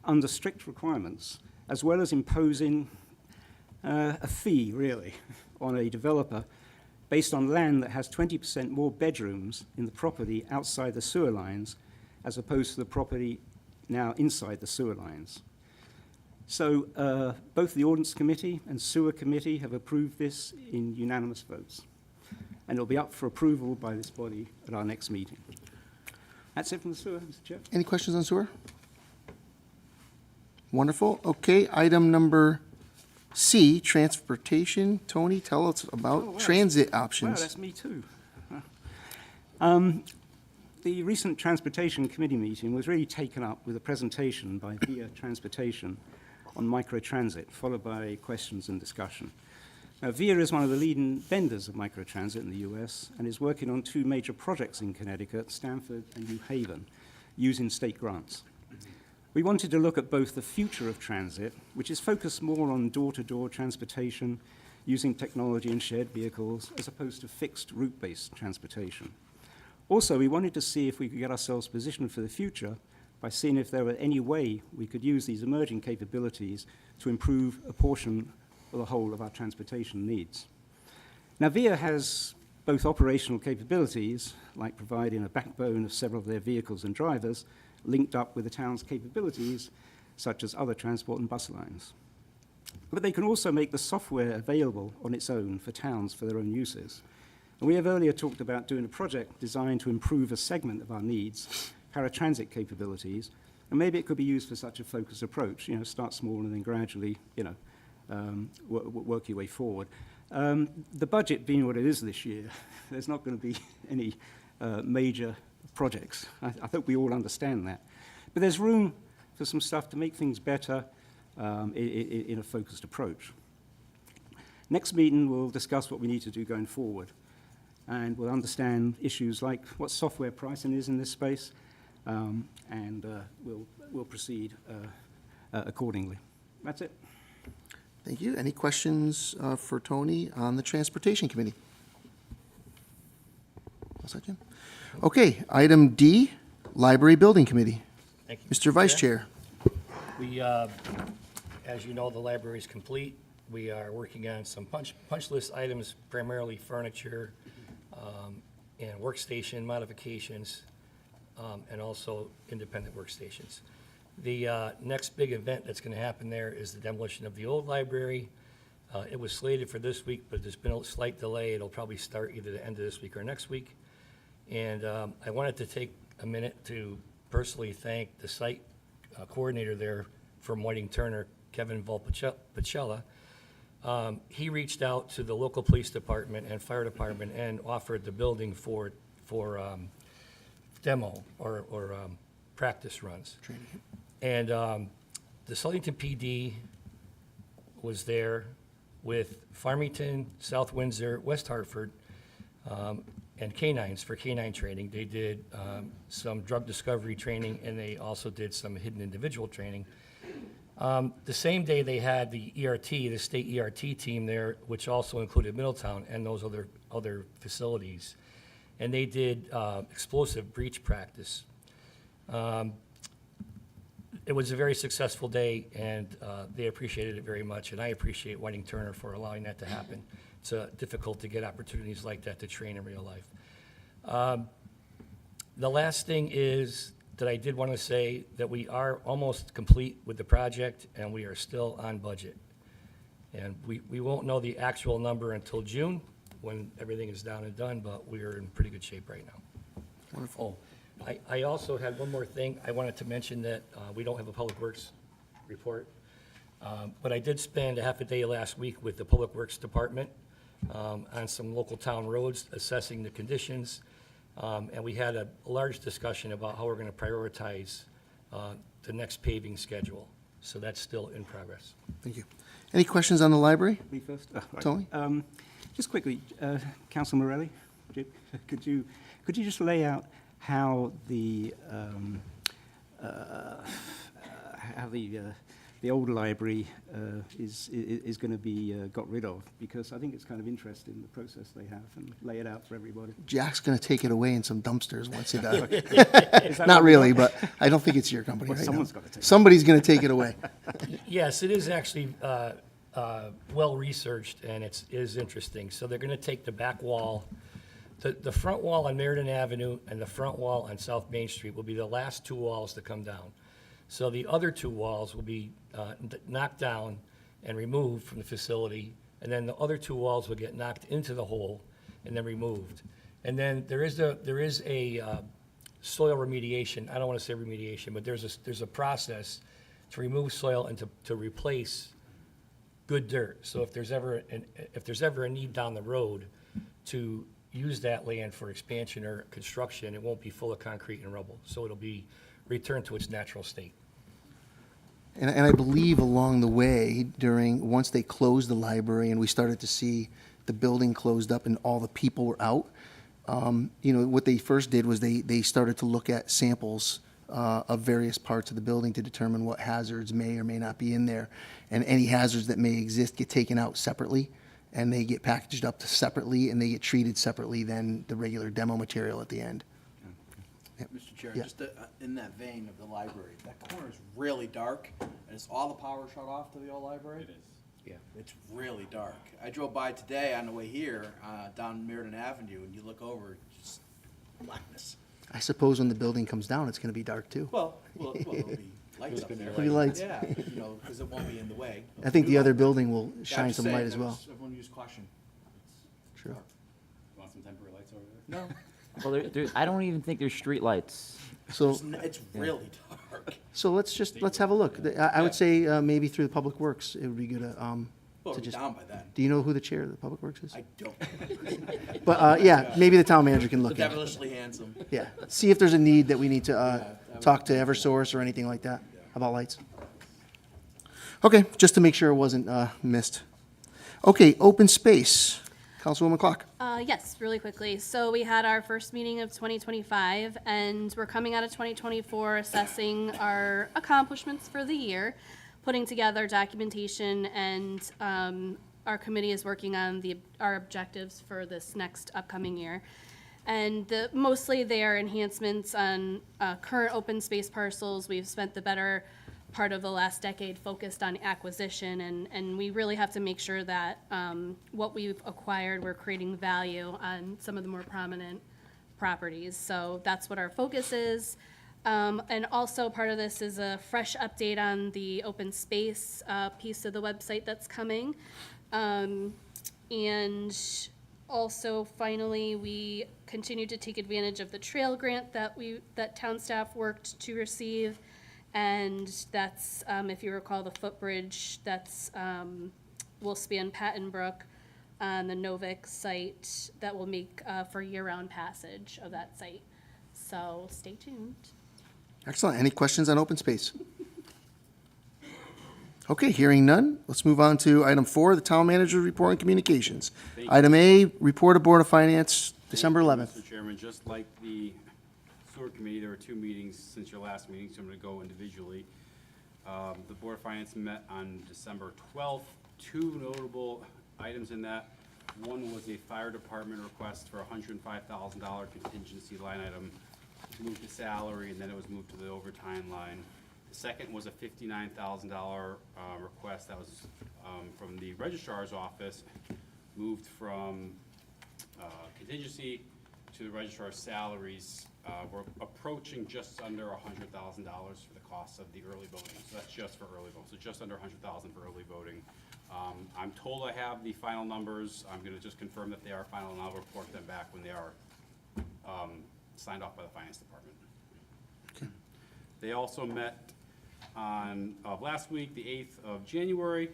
G: under strict requirements, as well as imposing a fee, really, on a developer based on land that has 20% more bedrooms in the property outside the sewer lines as opposed to the property now inside the sewer lines. So both the Ordnance Committee and Sewer Committee have approved this in unanimous votes, and it'll be up for approval by this body at our next meeting. That's it from the sewer, Mr. Chair.
F: Any questions on sewer? Wonderful. Okay, item number C, transportation. Tony, tell us about
G: Oh, wow.
F: transit
G: Wow,
F: options.
G: that's me too. The recent Transportation Committee meeting was really taken up with a presentation by VIA Transportation on microtransit, followed by questions and discussion. Now, VIA is one of the leading vendors of microtransit in the US and is working on two major projects in Connecticut, Stamford and New Haven, using state grants. We wanted to look at both the future of transit, which is focused more on door-to-door transportation, using technology and shared vehicles, as opposed to fixed route-based transportation. Also, we wanted to see if we could get ourselves positioned for the future by seeing if there were any way we could use these emerging capabilities to improve a portion or the whole of our transportation needs. Now, VIA has both operational capabilities, like providing a backbone of several of their vehicles and drivers, linked up with the town's capabilities, such as other transport and bus lines. But they can also make the software available on its own for towns for their own uses. And we have earlier talked about doing a project designed to improve a segment of our needs, paratransit capabilities, and maybe it could be used for such a focused approach, start small and then gradually, work your way forward. The budget being what it is this year, there's not going to be any major projects. I think we all understand that. But there's room for some stuff to make things better in a focused approach. Next meeting, we'll discuss what we need to do going forward. And we'll understand issues like what software pricing is in this space, and we'll proceed accordingly. That's it.
F: Thank you. Any questions for Tony on the Transportation Committee? What's that, Jim? Okay, item D, Library Building Committee.
I: Thank you,
F: Mr. Vice Chair.
I: We, as you know, the library is complete. We are working on some punch list items, primarily furniture and workstation modifications, and also independent workstations. The next big event that's going to happen there is the demolition of the old library. It was slated for this week, but there's been a slight delay. It'll probably start either the end of this week or next week. And I wanted to take a minute to personally thank the site coordinator there from Whiting Turner, Kevin Volpicella. He reached out to the local police department and fire department and offered the building demo or practice runs. And the Southington PD was there with Farmington, South Windsor, West Hartford, and canines for canine training. They did some drug discovery training, and they also did some hidden individual training. The same day, they had the ERT, the state ERT team there, which also included Middletown and those other facilities. And they did explosive breach practice. It was a very successful day, and they appreciated it very much, and I appreciate Whiting Turner for allowing that to happen. It's difficult to get opportunities like that to train in real life. The last thing is that I did want to say that we are almost complete with the project, and we are still on budget. And we won't know the actual number until June, when everything is down and done, but we are in pretty good shape right now.
F: Wonderful.
I: I also had one more thing. I wanted to mention that we don't have a Public Works report. But I did spend a half a day last week with the Public Works Department on some local town roads, assessing the conditions. And we had a large discussion about how we're going to prioritize the next paving schedule. So that's still in progress.
F: Thank you. Any questions on the library?
G: Me first? Oh, right.
F: Tony?
G: Just quickly, Council Morelli, could you just lay out how the old library is going to be got rid of? Because I think it's kind of interesting, the process they have, and lay it out for everybody.
F: Jack's going to take it away in some dumpsters once he does.
G: Is that
F: Not
G: what we
F: really,
G: want?
F: but I don't think it's your company
G: Well,
F: right now.
G: someone's gotta take it.
F: Somebody's going to take it away.
I: Yes, it is actually well-researched, and it is interesting. So they're going to take the back wall, the front wall on Meriden Avenue and the front wall on South Main Street will be the last two walls to come down. So the other two walls will be knocked down and removed from the facility, and then the other two walls will get knocked into the hole and then removed. And then there is a soil remediation. I don't want to say remediation, but there's a process to remove soil and to replace good dirt. So if there's ever a need down the road to use that land for expansion or construction, it won't be full of concrete and rubble. So it'll be returned to its natural state.
F: And I believe along the way, once they closed the library and we started to see the building closed up and all the people were out, what they first did was they started to look at samples of various parts of the building to determine what hazards may or may not be in there. And any hazards that may exist get taken out separately, and they get packaged up separately, and they get treated separately than the regular demo material at the end.
H: Mr. Chair,
F: Yeah.
H: just in that vein of the library, that corner is really dark, and is all the power shut off to the old library? It is.
G: Yeah.
H: It's really dark. I drove by today on the way here, down Meriden Avenue, and you look over, just blackness.
F: I suppose when the building comes down, it's going to be dark too.
H: Well, there'll be lights up there.
F: There'll be lights.
H: Yeah, because it won't be in the way.
F: I think the other building will
H: Yeah, I'm
F: shine
H: just
F: some
H: saying,
F: light as well.
H: Everyone use caution.
F: True.
A: Want some temporary lights over there?
H: No,
E: Well, I don't even think there's street lights.
F: So,
H: it's really dark.
F: so let's have a look. I would say maybe through the Public Works, it would be good
H: Well,
F: to
H: it'll be
F: just.
H: down by then.
F: Do you know who the chair of the Public Works is?
H: I don't.
F: But yeah, maybe the town manager can look at it.
H: Devilishly handsome.
F: Yeah, see if there's a need that we need to talk to Eversource or anything like that about lights. Okay, just to make sure it wasn't missed. Okay, open space. Councilwoman Clark.
J: Yes, really quickly. So we had our first meeting of 2025, and we're coming out of 2024 assessing our accomplishments for the year, putting together documentation, and our committee is working on our objectives for this next upcoming year. And mostly they are enhancements on current open space parcels. We've spent the better part of the last decade focused on acquisition, and we really have to make sure that what we've acquired, we're creating value on some of the more prominent properties. So that's what our focus is. And also part of this is a fresh update on the open space piece of the website that's coming. And also, finally, we continue to take advantage of the trail grant that town staff worked to receive. And that's, if you recall, the footbridge that's will span Patton Brook on the Novik site that will make for year-round passage of that site. So stay tuned.
F: Excellent. Any questions on open space? Okay, hearing none, let's move on to item 4, the town manager's report and communications. Item A, report of Board of Finance, December
K: Thank you,
F: 11th.
K: Mr. Chairman, just like the sewer committee, there were 2 meetings since your last meeting, so I'm going to go individually. The Board of Finance met on December 12th. 2 notable items in that. One was a fire department request for a $105,000 contingency line item. It was moved to salary, and then it was moved to the overtime line. The second was a $59,000 request that was from the registrar's office, moved from contingency to the registrar's salaries. We're approaching just under $100,000 for the cost of the early voting. So that's just for early voting. So just under $100,000 for early voting. I'm told I have the final numbers. I'm going to just confirm that they are final, and I'll report them back when they are signed off by the finance department.
F: Okay.
K: They also met on last week, the 8th of January,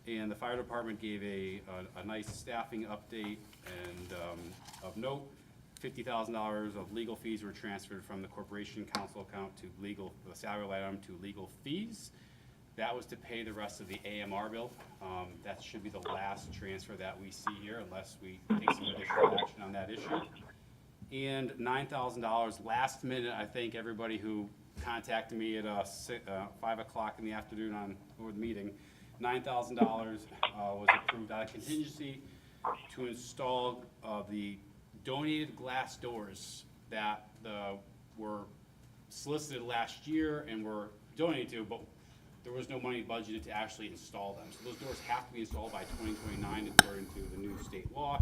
K: and the fire department gave a nice staffing update, and of note, $50,000 of legal fees were transferred from the corporation council account to legal, the salary line item to legal fees. That was to pay the rest of the AMR bill. That should be the last transfer that we see here unless we take some additional action on that issue. And $9,000 last minute. I thank everybody who contacted me at 5 o'clock in the afternoon on the meeting. $9,000 was approved out of contingency to install the donated glass doors that were solicited last year and were donated to, but there was no money budgeted to actually install them. So those doors have to be installed by 2029 according to the new state law,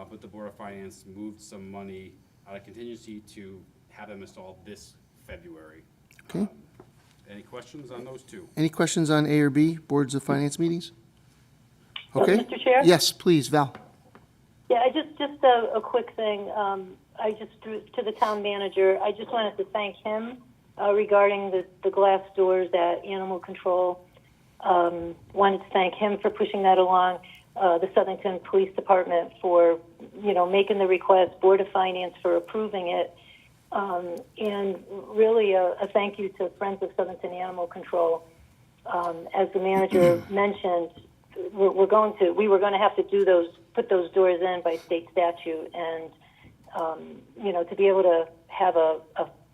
K: but the Board of Finance moved some money out of contingency to have them installed this February.
F: Okay.
K: Any questions on those 2?
F: Any questions on A or B, Boards of Finance meetings? Okay.
D: Mr. Chair?
F: Yes, please, Val.
D: Yeah, just a quick thing. To the town manager, I just wanted to thank him regarding the glass doors at Animal Control. Wanted to thank him for pushing that along. The Southington Police Department for, making the request, Board of Finance for approving it. And really a thank you to Friends of Southington Animal Control. As the manager mentioned, we were going to have to put those doors in by state statute, and to be able to have a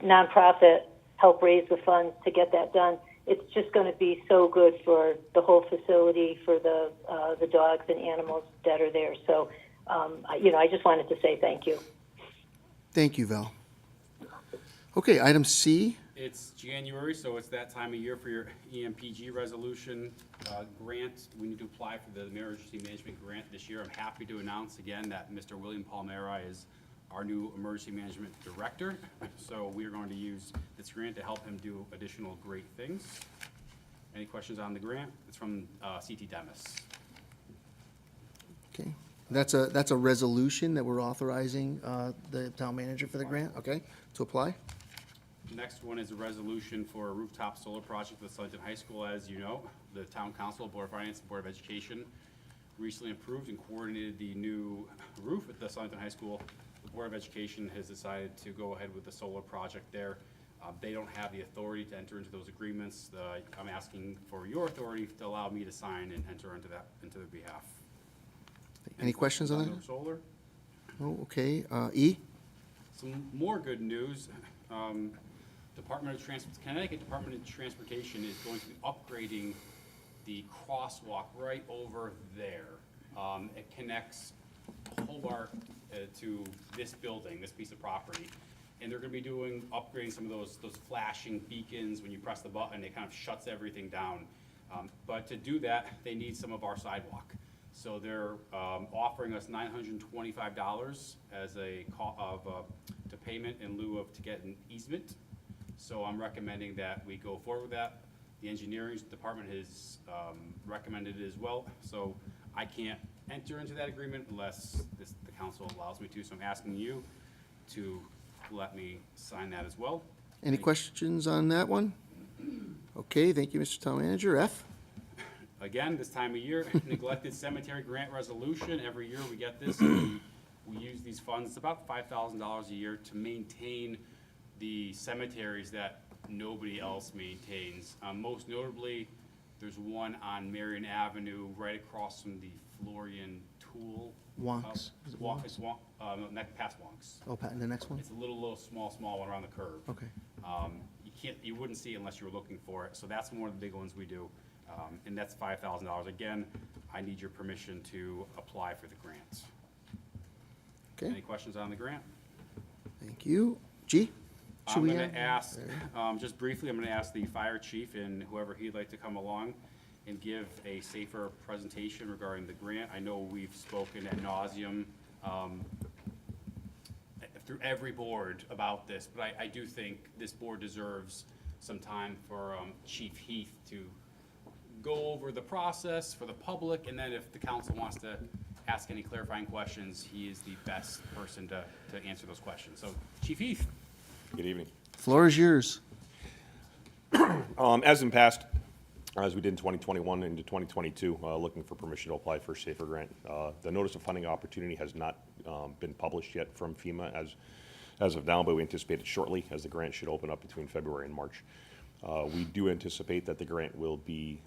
D: nonprofit help raise the funds to get that done, it's just going to be so good for the whole facility, for the dogs and animals that are there. So, I just wanted to say thank you.
F: Thank you, Val. Okay, item C.
K: It's January, so it's that time of year for your EMPG resolution grant. We need to apply for the emergency management grant this year. I'm happy to announce again that Mr. William Palmera is our new emergency management director. So we are going to use this grant to help him do additional great things. Any questions on the grant? It's from CT Demis.
F: Okay, that's a resolution that we're authorizing the town manager for the grant, okay, to apply?
K: Next one is a resolution for a rooftop solar project at Southington High School. As you know, the Town Council, Board of Finance, and Board of Education recently approved and coordinated the new roof at the Southington High School. The Board of Education has decided to go ahead with the solar project there. They don't have the authority to enter into those agreements. I'm asking for your authority to allow me to sign and enter into their behalf.
F: Any questions on that?
K: Solar?
F: Oh, okay, E?
K: Some more good news. Connecticut Department of Transportation is going to be upgrading the crosswalk right over there. It connects Hobart to this building, this piece of property. And they're going to be upgrading some of those flashing beacons. When you press the button, it kind of shuts everything down. But to do that, they need some of our sidewalk. So they're offering us $925 as to payment in lieu of to get an easement. So I'm recommending that we go forward with that. The engineering department has recommended it as well. So I can't enter into that agreement unless the council allows me to. So I'm asking you to let me sign that as well.
F: Any questions on that one? Okay, thank you, Mr. Town Manager. F?
K: Again, this time of year, neglected cemetery grant resolution. Every year we get this. We use these funds. It's about $5,000 a year to maintain the cemeteries that nobody else maintains. Most notably, there's one on Marion Avenue, right across from the Florian Tool.
F: Wonks. Is it Wonks?
K: It's past Wonks.
F: Oh, Pat, the next one?
K: It's a little small one around the curve.
F: Okay.
K: You wouldn't see it unless you were looking for it, so that's one of the big ones we do. And that's $5,000. Again, I need your permission to apply for the grant.
F: Okay,
K: Any questions on the grant?
F: thank you. G? Should
K: I'm
F: we
K: gonna
F: have-
K: ask, just briefly, I'm gonna ask the fire chief and whoever he'd like to come along and give a safer presentation regarding the grant. I know we've spoken ad nauseum through every board about this, but I do think this board deserves some time for Chief Heath to go over the process for the public, and then if the council wants to ask any clarifying questions, he is the best person to answer those questions. So, Chief Heath.
L: Good evening.
F: Floor is yours.
L: As in past, as we did in 2021 into 2022, looking for permission to apply for a SAFER grant. The notice of funding opportunity has not been published yet from FEMA as of now, but we anticipate it shortly, as the grant should open up between February and March. We do anticipate that the grant will be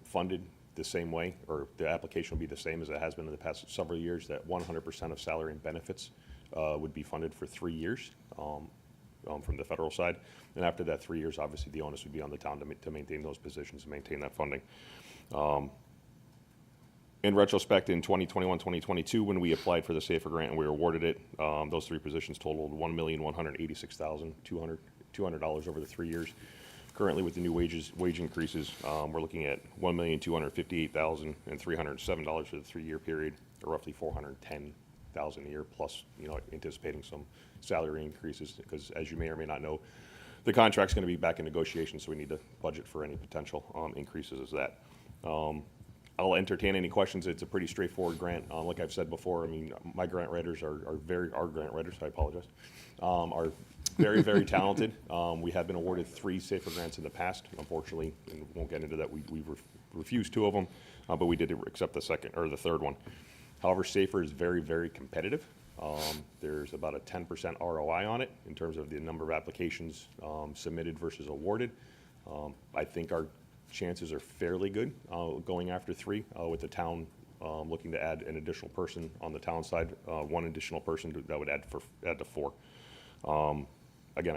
L: funded the same way, or the application will be the same as it has been in the past several years, that 100% of salary and benefits would be funded for 3 years from the federal side. And after that 3 years, obviously, the onus would be on the town to maintain those positions and maintain that funding. In retrospect, in 2021, 2022, when we applied for the SAFER grant and we were awarded it, those 3 positions totaled $1,186,200 over the 3 years. Currently, with the new wage increases, we're looking at $1,258,307 for the 3-year period, or roughly $410,000 a year, plus, anticipating some salary increases, because as you may or may not know, the contract's going to be back in negotiation, so we need to budget for any potential increases as that. I'll entertain any questions. It's a pretty straightforward grant. Like I've said before, I mean, my grant writers our grant writers, I apologize, are very, very talented. We have been awarded 3 SAFER grants in the past. Unfortunately, and won't get into that, we refused 2 of them, but we did accept the third one. However, SAFER is very, very competitive. There's about a 10% ROI on it in terms of the number of applications submitted versus awarded. I think our chances are fairly good going after 3, with the town looking to add an additional person on the town side, 1 additional person that would add to 4. Again,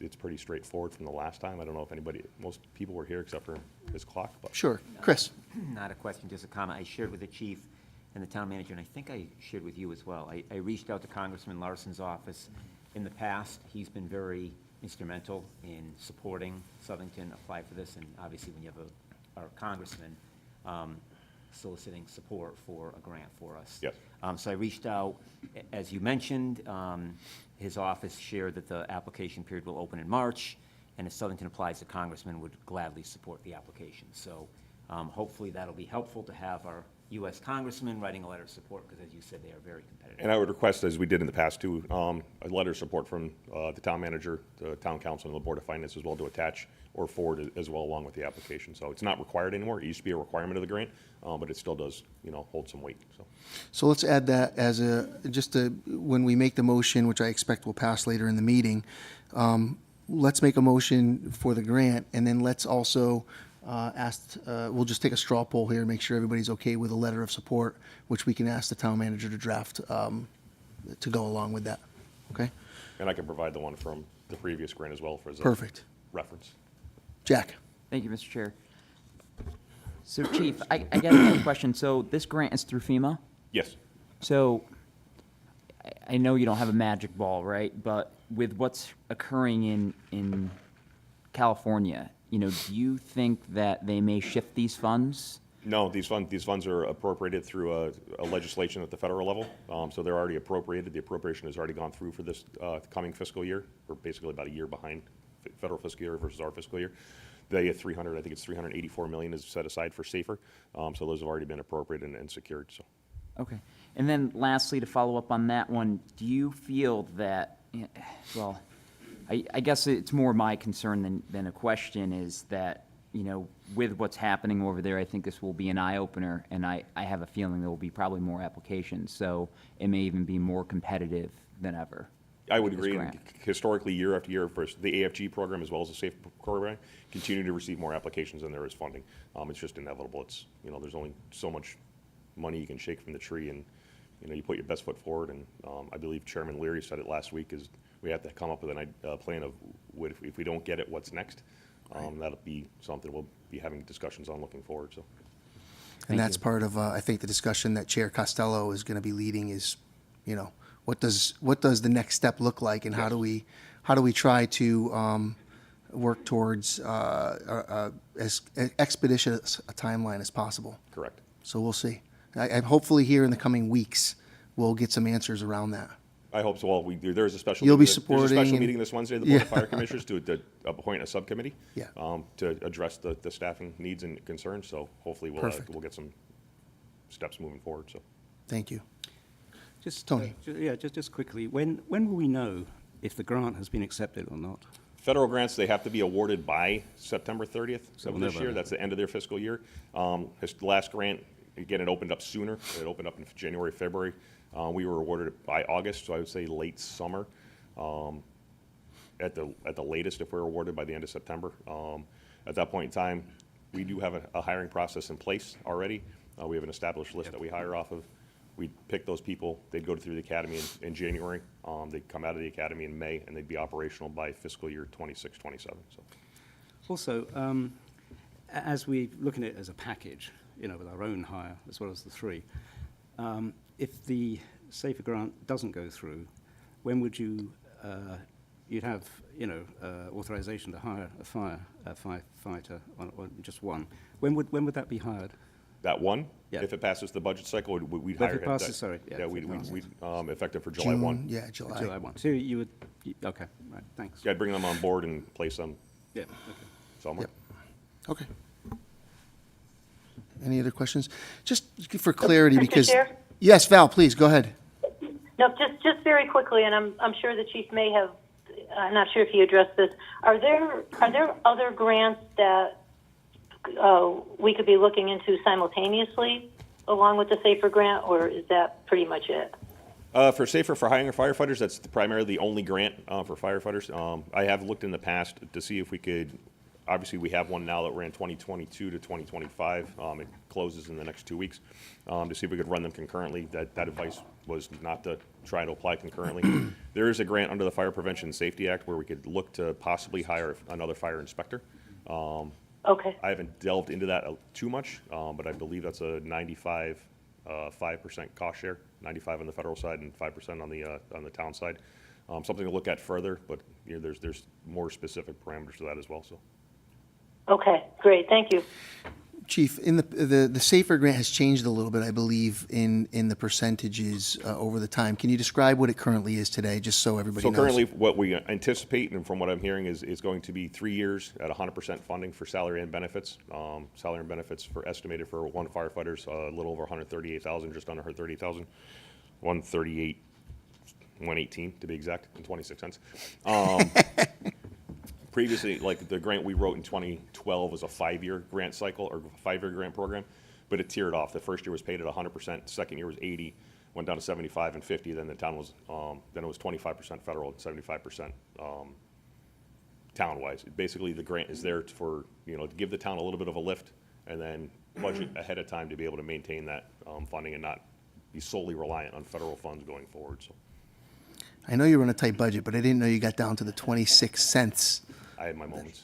L: it's pretty straightforward from the last time. I don't know if most people were here except for Ms. Clock. But.
F: Sure. Chris?
C: Not a question, just a comment. I shared with the chief and the town manager, and I think I shared with you as well. I reached out to Congressman Larson's office in the past. He's been very instrumental in supporting Southington apply for this, and obviously when you have our congressman soliciting support for a grant for us.
L: Yes.
C: So I reached out, as you mentioned, his office shared that the application period will open in March, and if Southington applies, the congressman would gladly support the application. So hopefully that'll be helpful to have our U.S. congressman writing a letter of support, because as you said, they are very competitive.
L: And I would request, as we did in the past too, a letter of support from the town manager, the town council, and the Board of Finance as well, to attach or forward as well along with the application. So it's not required anymore. It used to be a requirement of the grant, but it still does, hold some weight.
F: So let's add that as when we make the motion, which I expect will pass later in the meeting, let's make a motion for the grant, and then let's also we'll just take a straw poll here, make sure everybody's okay with a letter of support, which we can ask the town manager to draft to go along with that. Okay?
L: And I can provide the one from the previous grant as well for as a
F: Perfect.
L: reference.
F: Jack?
E: Thank you, Mr. Chair. So, Chief, I got another question. So this grant is through FEMA?
L: Yes.
E: So I know you don't have a magic ball, right? But with what's occurring in California, do you think that they may shift these funds?
L: No, these funds are appropriated through a legislation at the federal level. So they're already appropriated. The appropriation has already gone through for this coming fiscal year. We're basically about a year behind federal fiscal year versus our fiscal year. They at $384 million is set aside for SAFER. So those have already been appropriated and secured. So.
E: Okay. And then lastly, to follow up on that one, do you feel that, well, I guess it's more my concern than a question, is that, with what's happening over there, I think this will be an eye-opener, and I have a feeling there will be probably more applications, so it may even be more competitive than ever.
L: I would
E: this
L: agree, and
E: grant.
L: historically, year after year, for the AFG program as well as the SAFE program, continue to receive more applications than there is funding. It's just inevitable. It's, there's only so much money you can shake from the tree, and, you put your best foot forward, and I believe Chairman Leary said it last week, is we have to come up with a plan of if we don't get it, what's next. That'll be something we'll be having discussions on looking forward, so.
F: And that's part of, I think, the discussion that Chair Costello is going to be leading is, what does the next step look like, and how do we try to work towards as expeditious a timeline as possible?
L: Correct.
F: So we'll see. I hopefully here in the coming weeks, we'll get some answers around that.
L: I hope so. Well, there's a special.
F: You'll be
L: There's a
F: supporting
L: special
F: and-
L: meeting this Wednesday, the Board of
F: Yeah.
L: Fire Commissioners, to appoint a subcommittee.
F: Yeah.
L: To address the staffing needs and concerns, so hopefully
F: Perfect.
L: we'll get some steps moving forward, so.
F: Thank you.
G: Just,
F: Tony.
G: just quickly, when will we know if the grant has been accepted or not?
L: Federal grants, they have to be awarded by September 30th
G: So
L: of
G: we'll
L: this
G: know
L: year.
G: by
L: That's the end of their fiscal year. The last grant, again, it opened up sooner. It opened up in January, February. We were awarded it by August, so I would say late summer. At the latest, if we're awarded by the end of September. At that point in time, we do have a hiring process in place already. We have an established list that we hire off of. We pick those people, they'd go through the academy in January. They'd come out of the academy in May, and they'd be operational by fiscal year 26, 27, so.
G: Also, as we looking at it as a package, with our own hire as well as the three, if the SAFER grant doesn't go through, when would you'd have, authorization to hire a firefighter, or just one? When would that be hired?
L: That one,
G: Yeah.
L: if it passes the budget cycle, we'd
G: If
L: hire
G: it
L: him.
G: passes,
L: That-
G: sorry, yeah,
L: Yeah,
G: if
L: we'd,
G: it passes.
L: effective for July 1.
F: Yeah, July.
G: July 1. So you would, okay, right, thanks.
L: Yeah, I'd bring them on board and place them
G: Yeah, okay.
L: somewhere.
F: Yep. Okay. Any other questions? Just for clarity,
D: Mr.
F: because.
D: Chair?
F: Yes, Val, please, go ahead.
D: No, just very quickly, and I'm sure the chief may have. I'm not sure if he addressed this. Are there other grants that we could be looking into simultaneously along with the SAFER grant, or is that pretty much it?
L: For SAFER, for hiring firefighters, that's primarily the only grant for firefighters. I have looked in the past to see if we could, obviously, we have one now that ran 2022 to 2025. It closes in the next 2 weeks, to see if we could run them concurrently. That advice was not to try to apply concurrently. There is a grant under the Fire Prevention and Safety Act where we could look to possibly hire another fire inspector.
D: Okay.
L: I haven't delved into that too much, but I believe that's a 5% cost share, 95 on the federal side and 5% on the town side. Something to look at further, but there's more specific parameters to that as well. So.
D: Okay, great. Thank you.
F: Chief, in the SAFER grant has changed a little bit, I believe, in the percentages over the time. Can you describe what it currently is today, just so everybody
L: So
F: knows?
L: currently, what we anticipate, and from what I'm hearing, is going to be 3 years at 100% funding for salary and benefits. Salary and benefits estimated for one firefighter's a little over 138,000, just under 130,000, 138, 118 to be exact, and 26 cents. Previously, like the grant we wrote in 2012 was a 5-year grant cycle or 5-year grant program, but it tiered off. The first year was paid at 100%, second year was 80, went down to 75 and 50. Then the town was, then it was 25% federal and 75% town-wise. Basically, the grant is there for to give the town a little bit of a lift, and then budget ahead of time to be able to maintain that funding and not be solely reliant on federal funds going forward. So
F: I know you run a tight budget, but I didn't know you got down to the 26 cents.
L: I had my moments.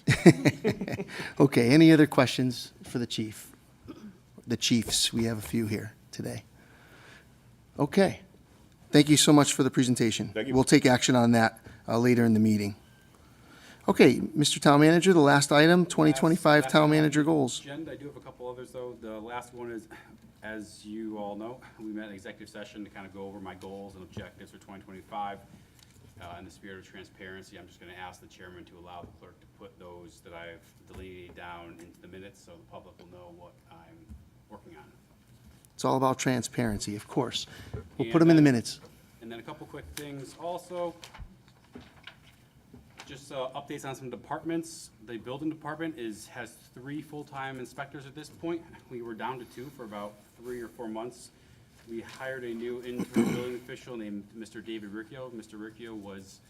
F: Okay, any other questions for the chief? The chiefs, we have a few here today. Okay. Thank you so much for the presentation.
L: Thank you.
F: We'll take action on that later in the meeting. Okay, Mr. Town Manager, the last item, 2025
K: Last
F: Town
K: one on
F: Manager
K: the
F: goals.
K: agenda. I do have a couple others, though. The last one is, as you all know, we met in executive session to kind of go over my goals and objectives for 2025. In the spirit of transparency, I'm just going to ask the chairman to allow the clerk to put those that I've delineated down into the minutes so the public will know what I'm working on.
F: It's all about transparency, of course. We'll
K: And
F: put them in the
K: then-
F: minutes.
K: And then a couple quick things also. Just updates on some departments. The building department has 3 full-time inspectors at this point. We were down to 2 for about 3 or 4 months. We hired a new interim building official named Mr. David Riccio. Mr. Riccio was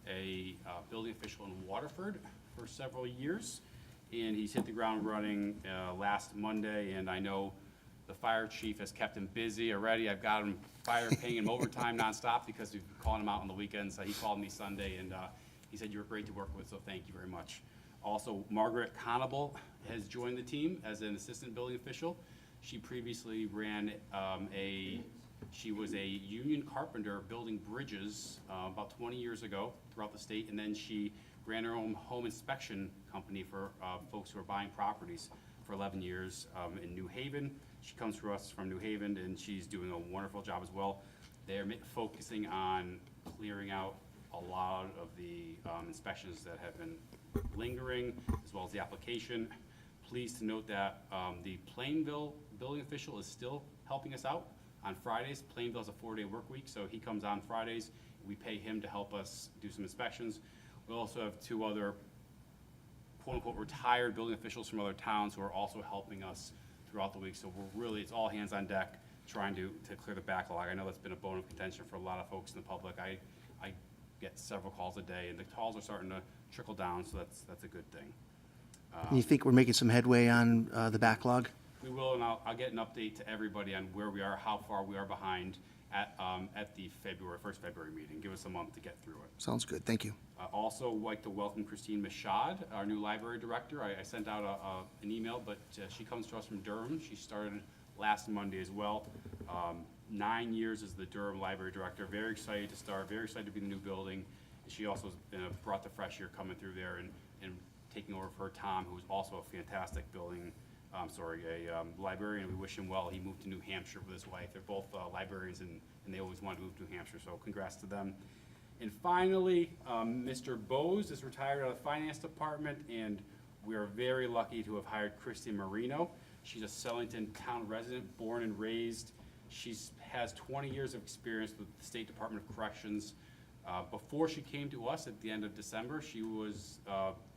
K: a building official in Waterford for several years, and he's hit the ground running last Monday, and I know the fire chief has kept him busy already. I've got him paying him overtime nonstop because we've been calling him out on the weekends. He called me Sunday, and he said, "You were great to work with, so thank you very much." Also, Margaret Conable has joined the team as an assistant building official. She previously ran she was a union carpenter building bridges about 20 years ago throughout the state, and then she ran her own home inspection company for folks who are buying properties for 11 years in New Haven. She comes to us from New Haven, and she's doing a wonderful job as well. They're focusing on clearing out a lot of the inspections that have been lingering, as well as the application. Pleased to note that the Plainville building official is still helping us out on Fridays. Plainville has a 4-day work week, so he comes on Fridays. We pay him to help us do some inspections. We also have 2 other quote-unquote retired building officials from other towns who are also helping us throughout the week. So we're really, it's all hands on deck trying to clear the backlog. I know that's been a bone of contention for a lot of folks in the public. I get several calls a day, and the calls are starting to trickle down, so that's a good thing.
F: You think we're making some headway on the backlog?
K: We will, and I'll get an update to everybody on where we are, how far we are behind at the first February meeting. Give us a month to get through it.
F: Sounds good, thank you.
K: Also, like to welcome Christine Mashad, our new library director. I sent out an email, but she comes to us from Durham. She started last Monday as well. 9 years as the Durham library director. Very excited to start, very excited to be in the new building. And she also brought the fresh year coming through there and taking over for Tom, who's also a fantastic librarian. We wish him well. He moved to New Hampshire with his wife. They're both librarians, and they always wanted to move to New Hampshire, so congrats to them. And finally, Mr. Bose is retired out of the finance department, and we are very lucky to have hired Christy Marino. She's a Sellington town resident, born and raised. She has 20 years of experience with the State Department of Corrections. Before she came to us at the end of December, she was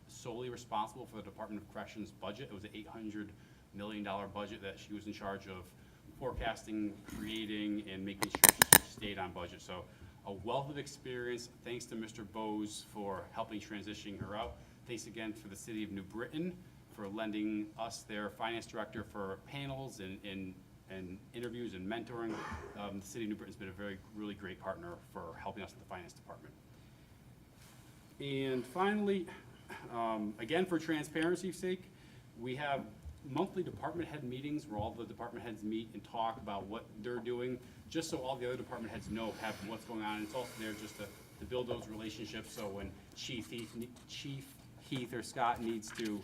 K: solely responsible for the Department of Corrections budget. It was an $800 million budget that she was in charge of forecasting, creating, and making sure she stayed on budget. So a wealth of experience. Thanks to Mr. Bose for helping transitioning her out. Thanks again for the City of New Britain for lending us their finance director for panels and interviews and mentoring. The City of New Britain's been a really great partner for helping us in the finance department. And finally, again, for transparency's sake, we have monthly department head meetings where all the department heads meet and talk about what they're doing, just so all the other department heads know what's going on. It's also there just to build those relationships, so when Chief Heath or Scott needs to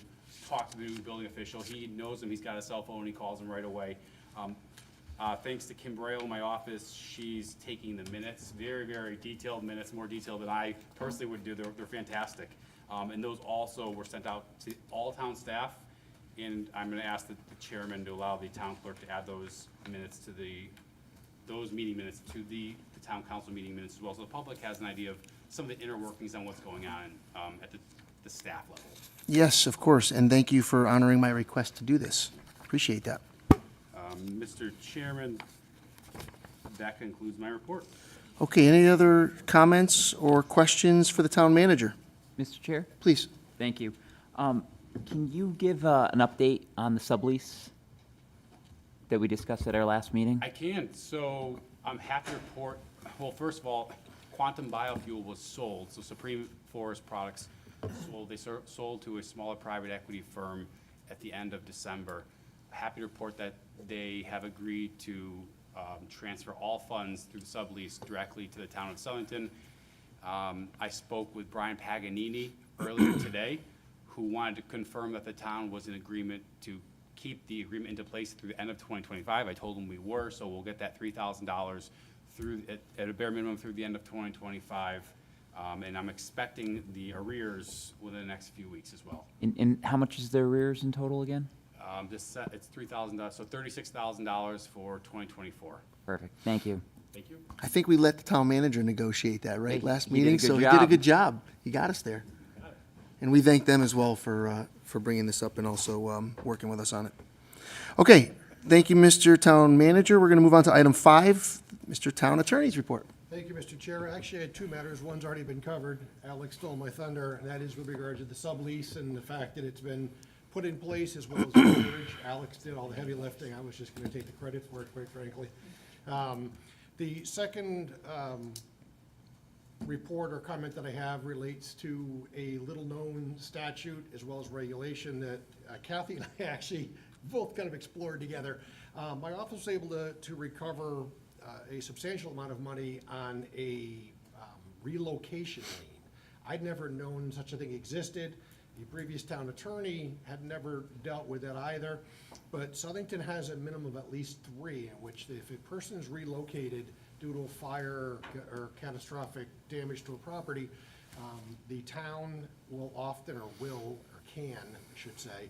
K: talk to the new building official, he knows him, he's got a cell phone, he calls him right away. Thanks to Kim Braille in my office, she's taking the minutes, very, very detailed minutes, more detailed than I personally would do. They're fantastic. And those also were sent out to all town staff, and I'm gonna ask the chairman to allow the town clerk to add those minutes to those meeting minutes to the town council meeting minutes as well, so the public has an idea of some of the inner workings on what's going on at the staff level.
F: Yes, of course, and thank you for honoring my request to do this. Appreciate that.
K: Mr. Chairman, that concludes my report.
F: Okay, any other comments or questions for the town manager?
E: Mr. Chair?
F: Please.
E: Thank you. Can you give an update on the sublease that we discussed at our last meeting?
K: I can. So I'm happy to report, well, first of all, Quantum Biofuel was sold. So Supreme Forest Products sold. They sold to a smaller private equity firm at the end of December. Happy to report that they have agreed to transfer all funds through the sublease directly to the town of Sellington. I spoke with Brian Paganini earlier today, who wanted to confirm that the town was in agreement to keep the agreement into place through the end of 2025. I told him we were, so we'll get that $3,000 through at a bare minimum through the end of 2025. And I'm expecting the arrears within the next few weeks as well.
E: And how much is the arrears in total again?
K: It's $3,000, so $36,000 for 2024.
E: Perfect, thank you.
K: Thank you.
F: I think we let the town manager negotiate that, right,
E: Hey,
F: last
E: he did a
F: meeting?
E: good
F: So he did a
E: job.
F: good job. He got us there. And we thank them as well for bringing this up and also working with us on it. Okay, Thank you, Mr. Town Manager. We're going to move on to item 5, Mr. Town Attorney's report.
M: Thank you, Mr. Chair. Actually, I had two matters. One's already been covered. Alex stole my thunder, and that is with regard to the sublease and the fact that it's been put in place as well as the storage. Alex did all the heavy lifting. I was just going to take the credit for it, quite frankly. The second report or comment that I have relates to a little-known statute as well as regulation that Kathy and I actually both kind of explored together. My office was able to recover a substantial amount of money on a relocation lien. I'd never known such a thing existed. The previous town attorney had never dealt with that either. But Southington has a minimum of at least 3 in which if a person is relocated due to a fire or catastrophic damage to a property, the town will often, or will, or can, I should say,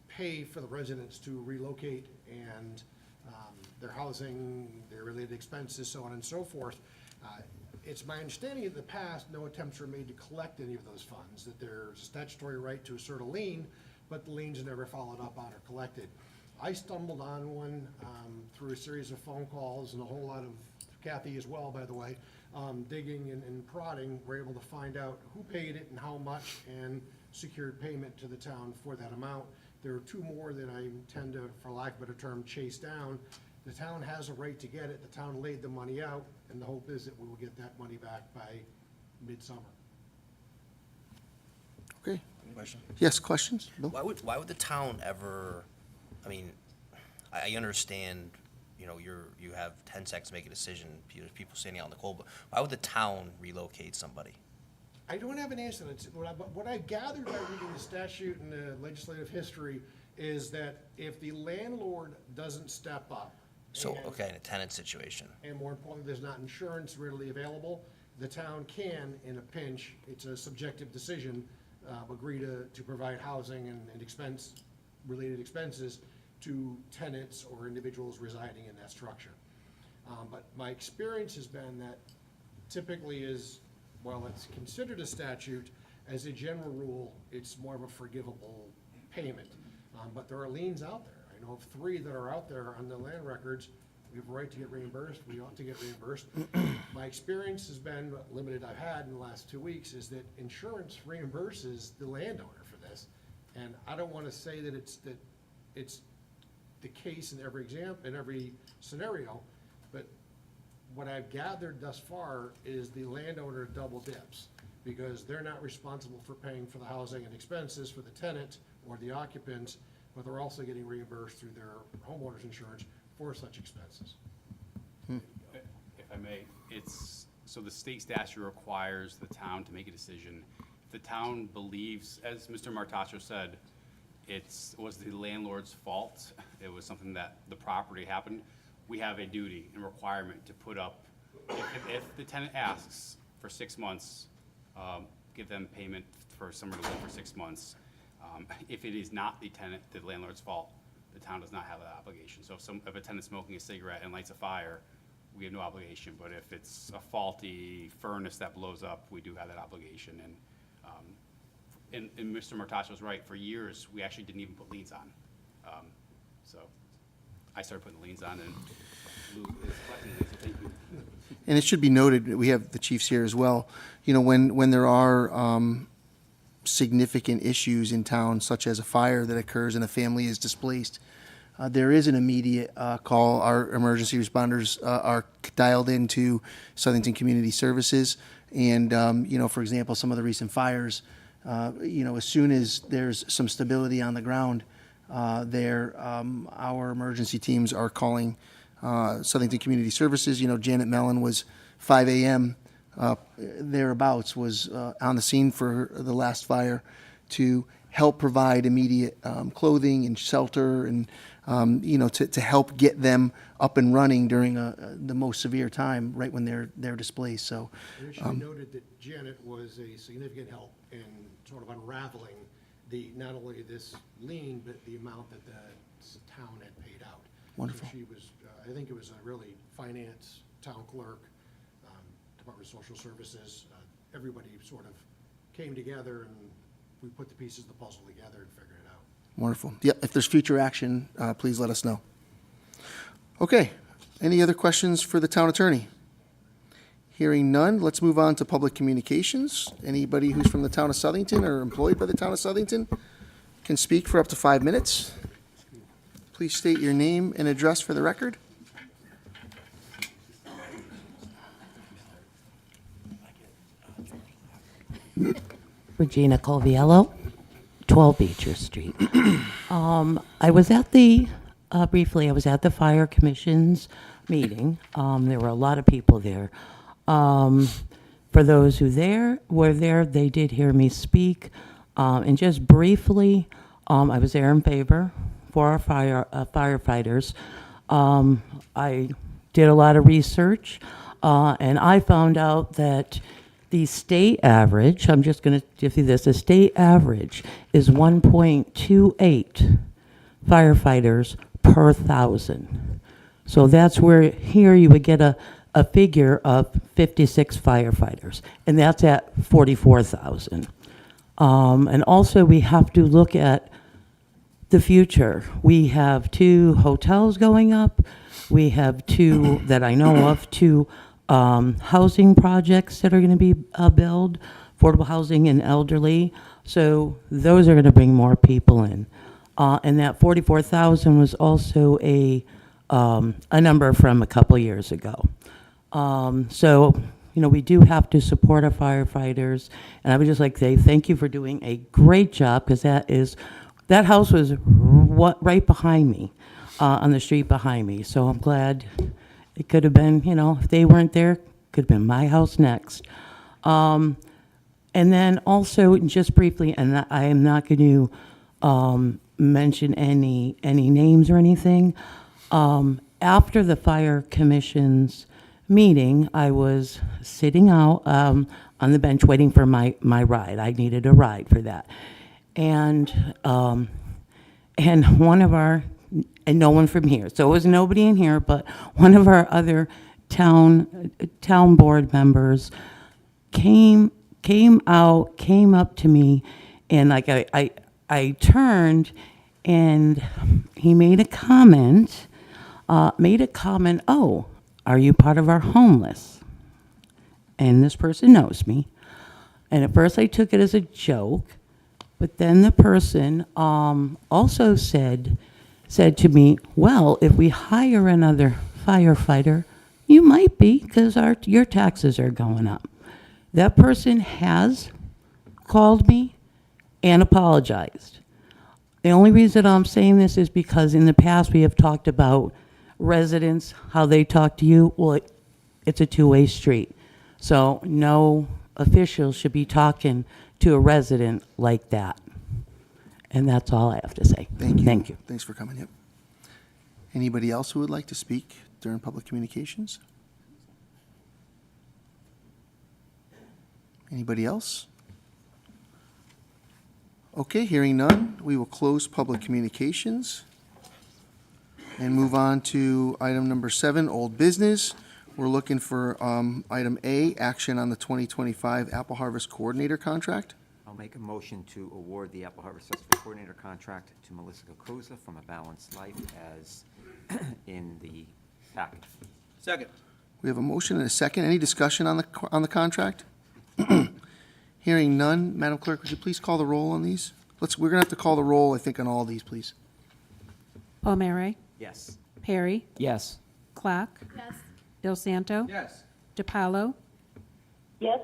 M: pay for the residents to relocate and their housing, their related expenses, so on and so forth. It's my understanding in the past, no attempts were made to collect any of those funds, that there's a statutory right to assert a lien, but the liens are never followed up on or collected. I stumbled on one through a series of phone calls and a whole lot of, Kathy as well, by the way, digging and prodding, we're able to find out who paid it and how much and secured payment to the town for that amount. There are 2 more that I tend to, for lack of a better term, chase down. The town has a right to get it. The town laid the money out, and the hope is that we will get that money back by midsummer.
F: Okay.
A: Question?
F: Yes, questions? Bill?
A: Why would the town ever, I mean, I understand, you know, you have 10 seconds to make a decision, there's people standing out in the cold, but why would the town relocate somebody?
M: I don't have an answer. What I gathered by reading the statute and the legislative history is that if the landlord doesn't step up.
A: So,
M: and-
A: okay, in a tenant situation.
M: And more importantly, there's not insurance readily available, the town can, in a pinch, it's a subjective decision, agree to provide housing and related expenses to tenants or individuals residing in that structure. But my experience has been that typically is, while it's considered a statute, as a general rule, it's more of a forgivable payment. But there are liens out there. I know of 3 that are out there on the land records. We have a right to get reimbursed. We ought to get reimbursed. My experience has been, limited I've had in the last 2 weeks, is that insurance reimburses the landowner for this. And I don't want to say that it's the case in every scenario, but what I've gathered thus far is the landowner double dips, because they're not responsible for paying for the housing and expenses for the tenant or the occupants, but they're also getting reimbursed through their homeowner's insurance for such expenses.
K: If I may, so the state statute requires the town to make a decision. If the town believes, as Mr. Martacho said, it was the landlord's fault, it was something that the property happened, we have a duty and requirement to put up, if the tenant asks for 6 months, give them payment for somewhere to live for 6 months. If it is not the landlord's fault, the town does not have that obligation. So if a tenant's smoking a cigarette and lights a fire, we have no obligation. But if it's a faulty furnace that blows up, we do have that obligation. And Mr. Martacho's right, for years, we actually didn't even put liens on. So I started putting the liens on, and Lou is collecting liens, so thank you.
F: And it should be noted, we have the chiefs here as well, you know, when there are significant issues in town, such as a fire that occurs and a family is displaced, there is an immediate call. Our emergency responders are dialed into Southington Community Services. And, you know, for example, some of the recent fires, you know, as soon as there's some stability on the ground, our emergency teams are calling Southington Community Services. You know, Janet Mellon was 5 a.m. Thereabouts, was on the scene for the last fire to help provide immediate clothing and shelter and, you know, to help get them up and running during the most severe time, right when they're displaced. So
M: It should be noted that Janet was a significant help in sort of unraveling not only this lien, but the amount that the town had paid out.
F: Wonderful.
M: So she was, I think it was a really finance, town clerk, Department of Social Services, everybody sort of came together and we put the pieces of the puzzle together and figured it out.
F: Wonderful. Yep, if there's future action, please let us know. Okay, any other questions for the town attorney? Hearing none, let's move on to public communications. Anybody who's from the town of Southington or employed by the town of Southington can speak for up to 5 minutes. Please state your name and address for the record.
N: Regina Colviello, 12 Beecher Street. I was at the, briefly, I was at the Fire Commission's meeting. There were a lot of people there. For those who were there, they did hear me speak. And just briefly, I was there in favor for our firefighters. I did a lot of research, and I found out that the state average, I'm just going to give you this, the state average is 1.28 firefighters per 1,000. So that's where here you would get a figure of 56 firefighters, and that's at 44,000. And also we have to look at the future. We have 2 hotels going up. We have 2, that I know of, 2 housing projects that are going to be built, affordable housing and elderly. So those are going to bring more people in. And that 44,000 was also a number from a couple years ago. So, you know, we do have to support our firefighters. And I would just like to say thank you for doing a great job, because that house was right behind me, on the street behind me. So I'm glad. It could have been, you know, if they weren't there, could have been my house next. And then also, just briefly, and I am not going to mention any names or anything. After the Fire Commission's meeting, I was sitting out on the bench waiting for my ride. I needed a ride for that. And one of our, and no one from here, so it was nobody in here, but one of our other town board members came up to me, and like I turned, and he made a comment, oh, are you part of our homeless? And this person knows me. And at first I took it as a joke, but then the person also said to me, well, if we hire another firefighter, you might be, because your taxes are going up. That person has called me and apologized. The only reason I'm saying this is because in the past we have talked about residents, how they talk to you. Well, it's a two-way street. So no official should be talking to a resident like that. And that's all I have to say.
F: Thank you.
N: Thank you.
F: Thanks for coming. Yep. Anybody else who would like to speak during public communications? Anybody else? Okay, hearing none, we will close public communications and move on to item number 7, old business. We're looking for item A, action on the 2025 Apple Harvest Coordinator contract.
C: I'll make a motion to award the Apple Harvest Festival Coordinator contract to Melissa Kokoza from A Balanced Life as in the packet.
H: Second.
F: We have a motion and a second. Any discussion on the contract? Hearing none, Madam Clerk, would you please call the roll on these? We're gonna have to call the roll, I think, on all of these, please.
B: Palmieri,
C: Yes.
B: Perry,
E: Yes.
B: Clock,
J: Yes.
B: Del Santo,
H: Yes.
B: DiPaolo,
D: Yes?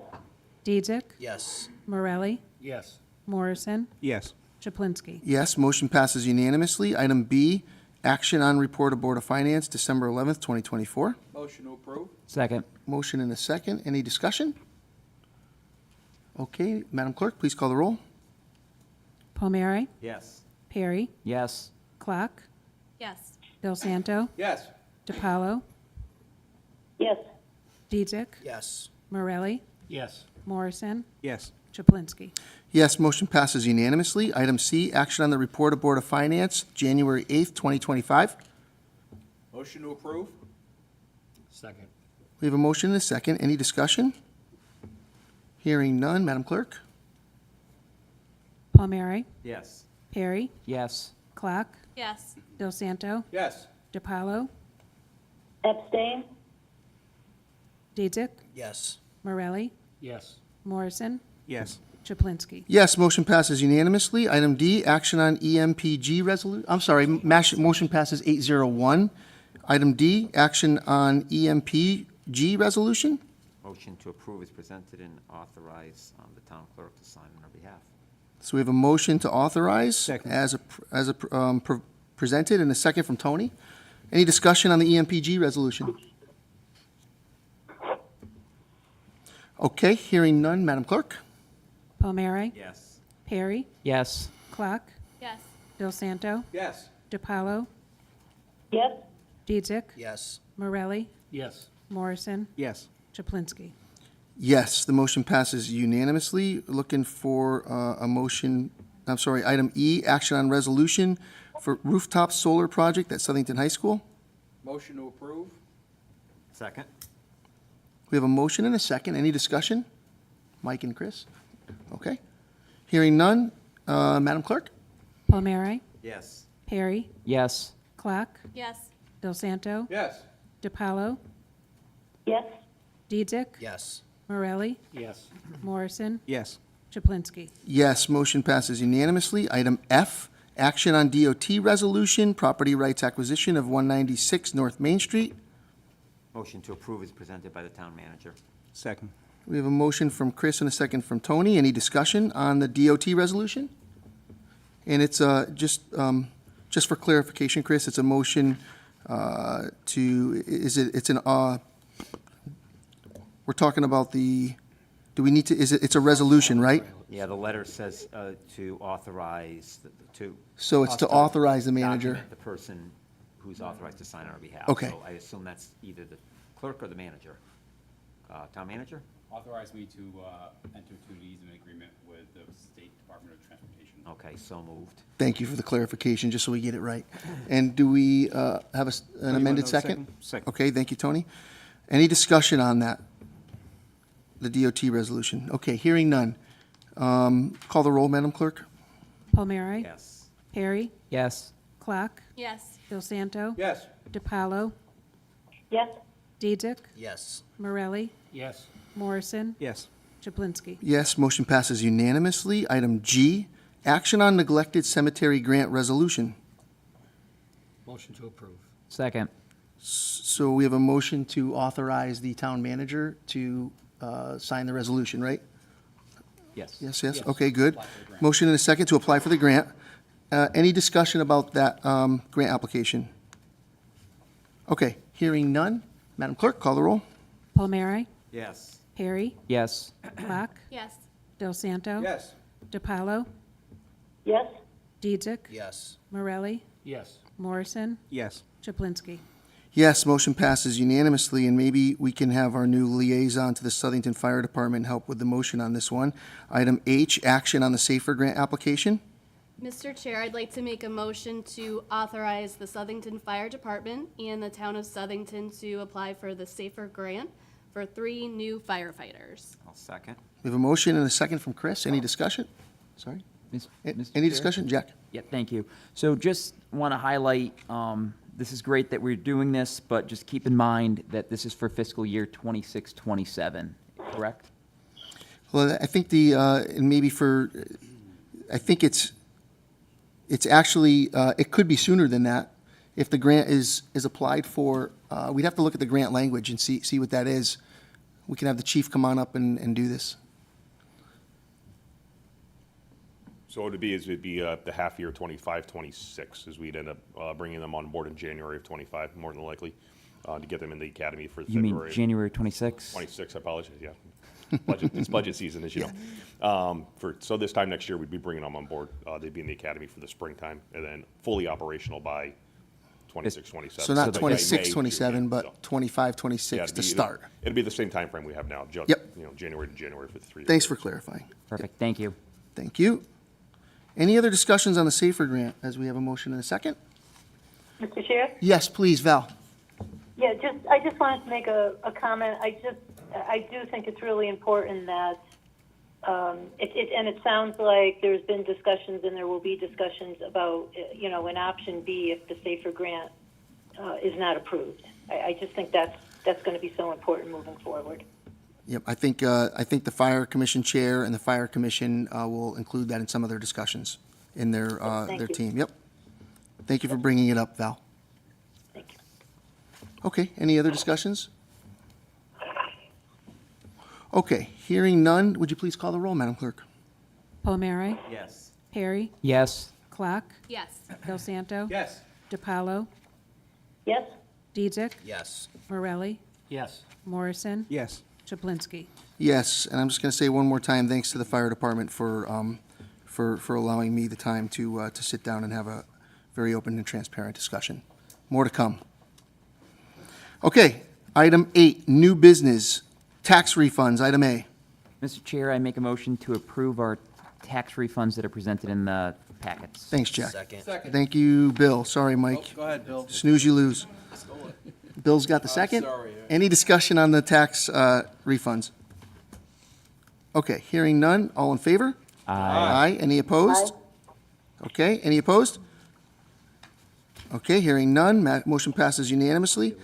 B: Dietzick,
H: Yes.
B: Morelli,
I: Yes.
B: Morrison,
G: Yes.
B: Chaplinsky.
F: Yes, motion passes unanimously. Item B, action on report of Board of Finance, December 11th, 2024.
H: Motion to approve?
E: Second.
F: Motion and a second. Any discussion? Okay, Madam Clerk, please call the roll.
B: Palmieri,
C: Yes.
B: Perry,
E: Yes.
B: Clock,
J: Yes.
B: Del Santo,
H: Yes.
B: DiPaolo,
D: Yes.
B: Dietzick,
H: Yes.
B: Morelli,
I: Yes.
B: Morrison,
G: Yes.
B: Chaplinsky.
F: Yes, motion passes unanimously. Item C, action on the report of Board of Finance, January 8th, 2025.
H: Motion to approve?
I: Second.
F: We have a motion and a second. Any discussion? Hearing none, Madam Clerk?
B: Palmieri,
C: Yes.
B: Perry,
E: Yes.
B: Clock,
J: Yes.
B: Del Santo,
H: Yes.
B: DiPaolo,
D: Abstain?
B: Dedzek,
H: Yes.
B: Morelli,
I: Yes.
B: Morrison,
G: Yes.
B: Chaplinsky.
F: Yes, motion passes unanimously. Item D, action on EMPG resolution, I'm sorry, motion passes 801. Item D, action on EMPG resolution.
C: Motion to approve is presented and authorize the town clerk to sign on our behalf.
F: So we have a motion to authorize
G: Second.
F: presented, and a second from Tony. Any discussion on the EMPG resolution? Okay, hearing none, Madam Clerk?
B: Palmieri,
C: Yes.
B: Perry,
E: Yes.
B: Clock,
J: Yes.
B: Del Santo,
H: Yes.
B: DiPaolo,
D: Yes?
B: Dedzek,
H: Yes.
B: Morelli,
I: Yes.
B: Morrison,
G: Yes.
B: Chaplinsky.
F: Yes, the motion passes unanimously. Looking for a motion, I'm sorry, item E, action on resolution for rooftop solar project at Southington High School.
H: Motion to approve?
C: Second?
F: We have a motion and a second. Any discussion? Mike and Chris? Okay. Hearing none, Madam Clerk?
B: Palmieri,
C: Yes.
B: Perry,
E: Yes.
B: Clock,
J: Yes.
B: Del Santo,
H: Yes.
B: DiPaolo,
D: Yes?
B: Dedzek,
H: Yes.
B: Morelli,
I: Yes.
B: Morrison,
G: Yes.
B: Chaplinsky.
F: Yes, motion passes unanimously. Item F, action on DOT resolution, property rights acquisition of 196 North Main Street.
C: Motion to approve is presented by the town manager.
G: Second.
F: We have a motion from Chris and a second from Tony. Any discussion on the DOT resolution? And it's just for clarification, Chris, it's a motion we're talking about do we need to, it's a resolution, right?
C: Yeah, the letter says to authorize, to.
F: So it's to authorize the manager.
C: Document the person who's authorized to sign on our behalf.
F: Okay.
C: So I assume that's either the clerk or the manager. Town manager?
K: Authorize me to enter into an easement agreement with the State Department of Transportation.
C: Okay, so moved.
F: Thank you for the clarification, just so we get it right. And do we have an amended second?
G: Second.
F: Okay, thank you, Tony. Any discussion on that? The DOT resolution? Okay, hearing none. Call the roll, Madam Clerk?
B: Palmieri,
C: Yes.
B: Perry,
E: Yes.
B: Clock,
J: Yes.
B: Del Santo,
H: Yes.
B: DiPaolo,
D: Yes?
B: Dedzek,
H: Yes.
B: Morelli,
I: Yes.
B: Morrison,
G: Yes.
B: Chaplinsky.
F: Yes, motion passes unanimously. Item G, action on neglected cemetery grant resolution.
I: Motion to approve.
E: Second.
F: So we have a motion to authorize the town manager to sign the resolution, right?
E: Yes.
F: Yes, yes,
I: Yes.
F: okay, good.
K: Apply for the grant.
F: Motion and a second to apply for the grant. Any discussion about that grant application? Okay, hearing none. Madam Clerk, call the roll.
B: Palmieri,
C: Yes.
B: Perry,
E: Yes.
B: Clock,
J: Yes.
B: Del Santo,
H: Yes.
B: DiPaolo,
D: Yes?
B: Dedzek,
H: Yes.
B: Morelli,
I: Yes.
B: Morrison,
G: Yes.
B: Chaplinsky.
F: Yes, motion passes unanimously, and maybe we can have our new liaison to the Southington Fire Department help with the motion on this one. Item H, action on the SAFER grant application.
J: Mr. Chair, I'd like to make a motion to authorize the Southington Fire Department and the town of Southington to apply for the SAFER grant for 3 new firefighters.
C: I'll second.
F: We have a motion and a second from Chris. Any discussion? Sorry?
E: Mr.
F: Any
E: Chair?
F: discussion? Jack?
E: Yeah, thank you. So just want to highlight, this is great that we're doing this, but just keep in mind that this is for fiscal year 26, 27, correct?
F: Well, I think and maybe I think it's actually, it could be sooner than that. If the grant is applied for, we'd have to look at the grant language and see what that is. We can have the chief come on up and do this.
L: So it'd be the half year 25, 26, as we'd end up bringing them on board in January of 25, more than likely, to get them in the academy for
E: You mean
L: February.
E: January 26?
L: 26, I apologize, yeah. It's budget season, as you know. So this time next year, we'd be bringing them on board. They'd be in the academy for the springtime, and then fully operational by 26, 27.
F: So not
L: by
F: 26,
L: May,
F: 27,
L: June, so.
F: but 25,
L: Yeah,
F: 26
L: it'd
F: to
L: be-
F: start.
L: It'd be the same time frame we have now, just,
F: Yep.
L: January to January for the 3
F: Thanks
L: years.
F: for clarifying.
E: Perfect, thank you.
F: Thank you. Any other discussions on the SAFER grant, as we have a motion and a second?
D: Mr. Chair?
F: Yes, please, Val.
D: Yeah, I just wanted to make a comment. I do think it's really important that And it sounds like there's been discussions and there will be discussions about, an option B if the SAFER grant is not approved. I just think that's going to be so important moving forward.
F: Yep, I think the Fire Commission Chair and the Fire Commission will include that in some of their discussions in their
D: Thank you.
F: team. Yep. Thank you for bringing it up, Val.
D: Thank you.
F: Okay, any other discussions? Okay, hearing none, would you please call the roll, Madam Clerk?
B: Palmieri,
C: Yes.
B: Perry,
E: Yes.
B: Clock,
J: Yes.
B: Del Santo,
H: Yes.
B: DiPaolo,
D: Yes?
B: Diedzek,
H: Yes.
B: Morelli,
I: Yes.
B: Morrison,
G: Yes.
B: Chaplinsky.
F: Yes, and I'm just going to say one more time, thanks to the Fire Department for allowing me the time to sit down and have a very open and transparent discussion. More to come. Okay, item 8, new business, tax refunds, item A.
E: Mr. Chair, I make a motion to approve our tax refunds that are presented in the packets.
F: Thanks, Jack.
H: Second.
F: Thank you, Bill. Sorry, Mike.
H: Go ahead, Bill.
F: Snooze, you lose. Bill's got the second.
H: sorry.
F: Any discussion on the tax refunds? Okay, hearing none. All in favor? Aye. Any opposed? Okay, any opposed? Okay, hearing none. Motion passes unanimously.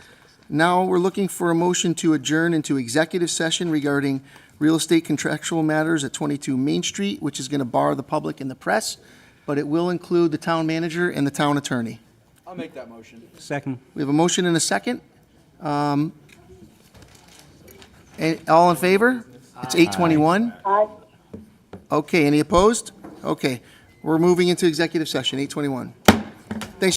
F: Now we're looking for a motion to adjourn into executive session regarding real estate contractual matters at 22 Main Street, which is going to bar the public and the press, but it will include the town manager and the town attorney.
H: I'll make that motion.
G: Second.
F: We have a motion and a second. All in favor? It's 8:21.
D: Aye.
F: Okay, any opposed? Okay, we're moving into executive session, 8:21.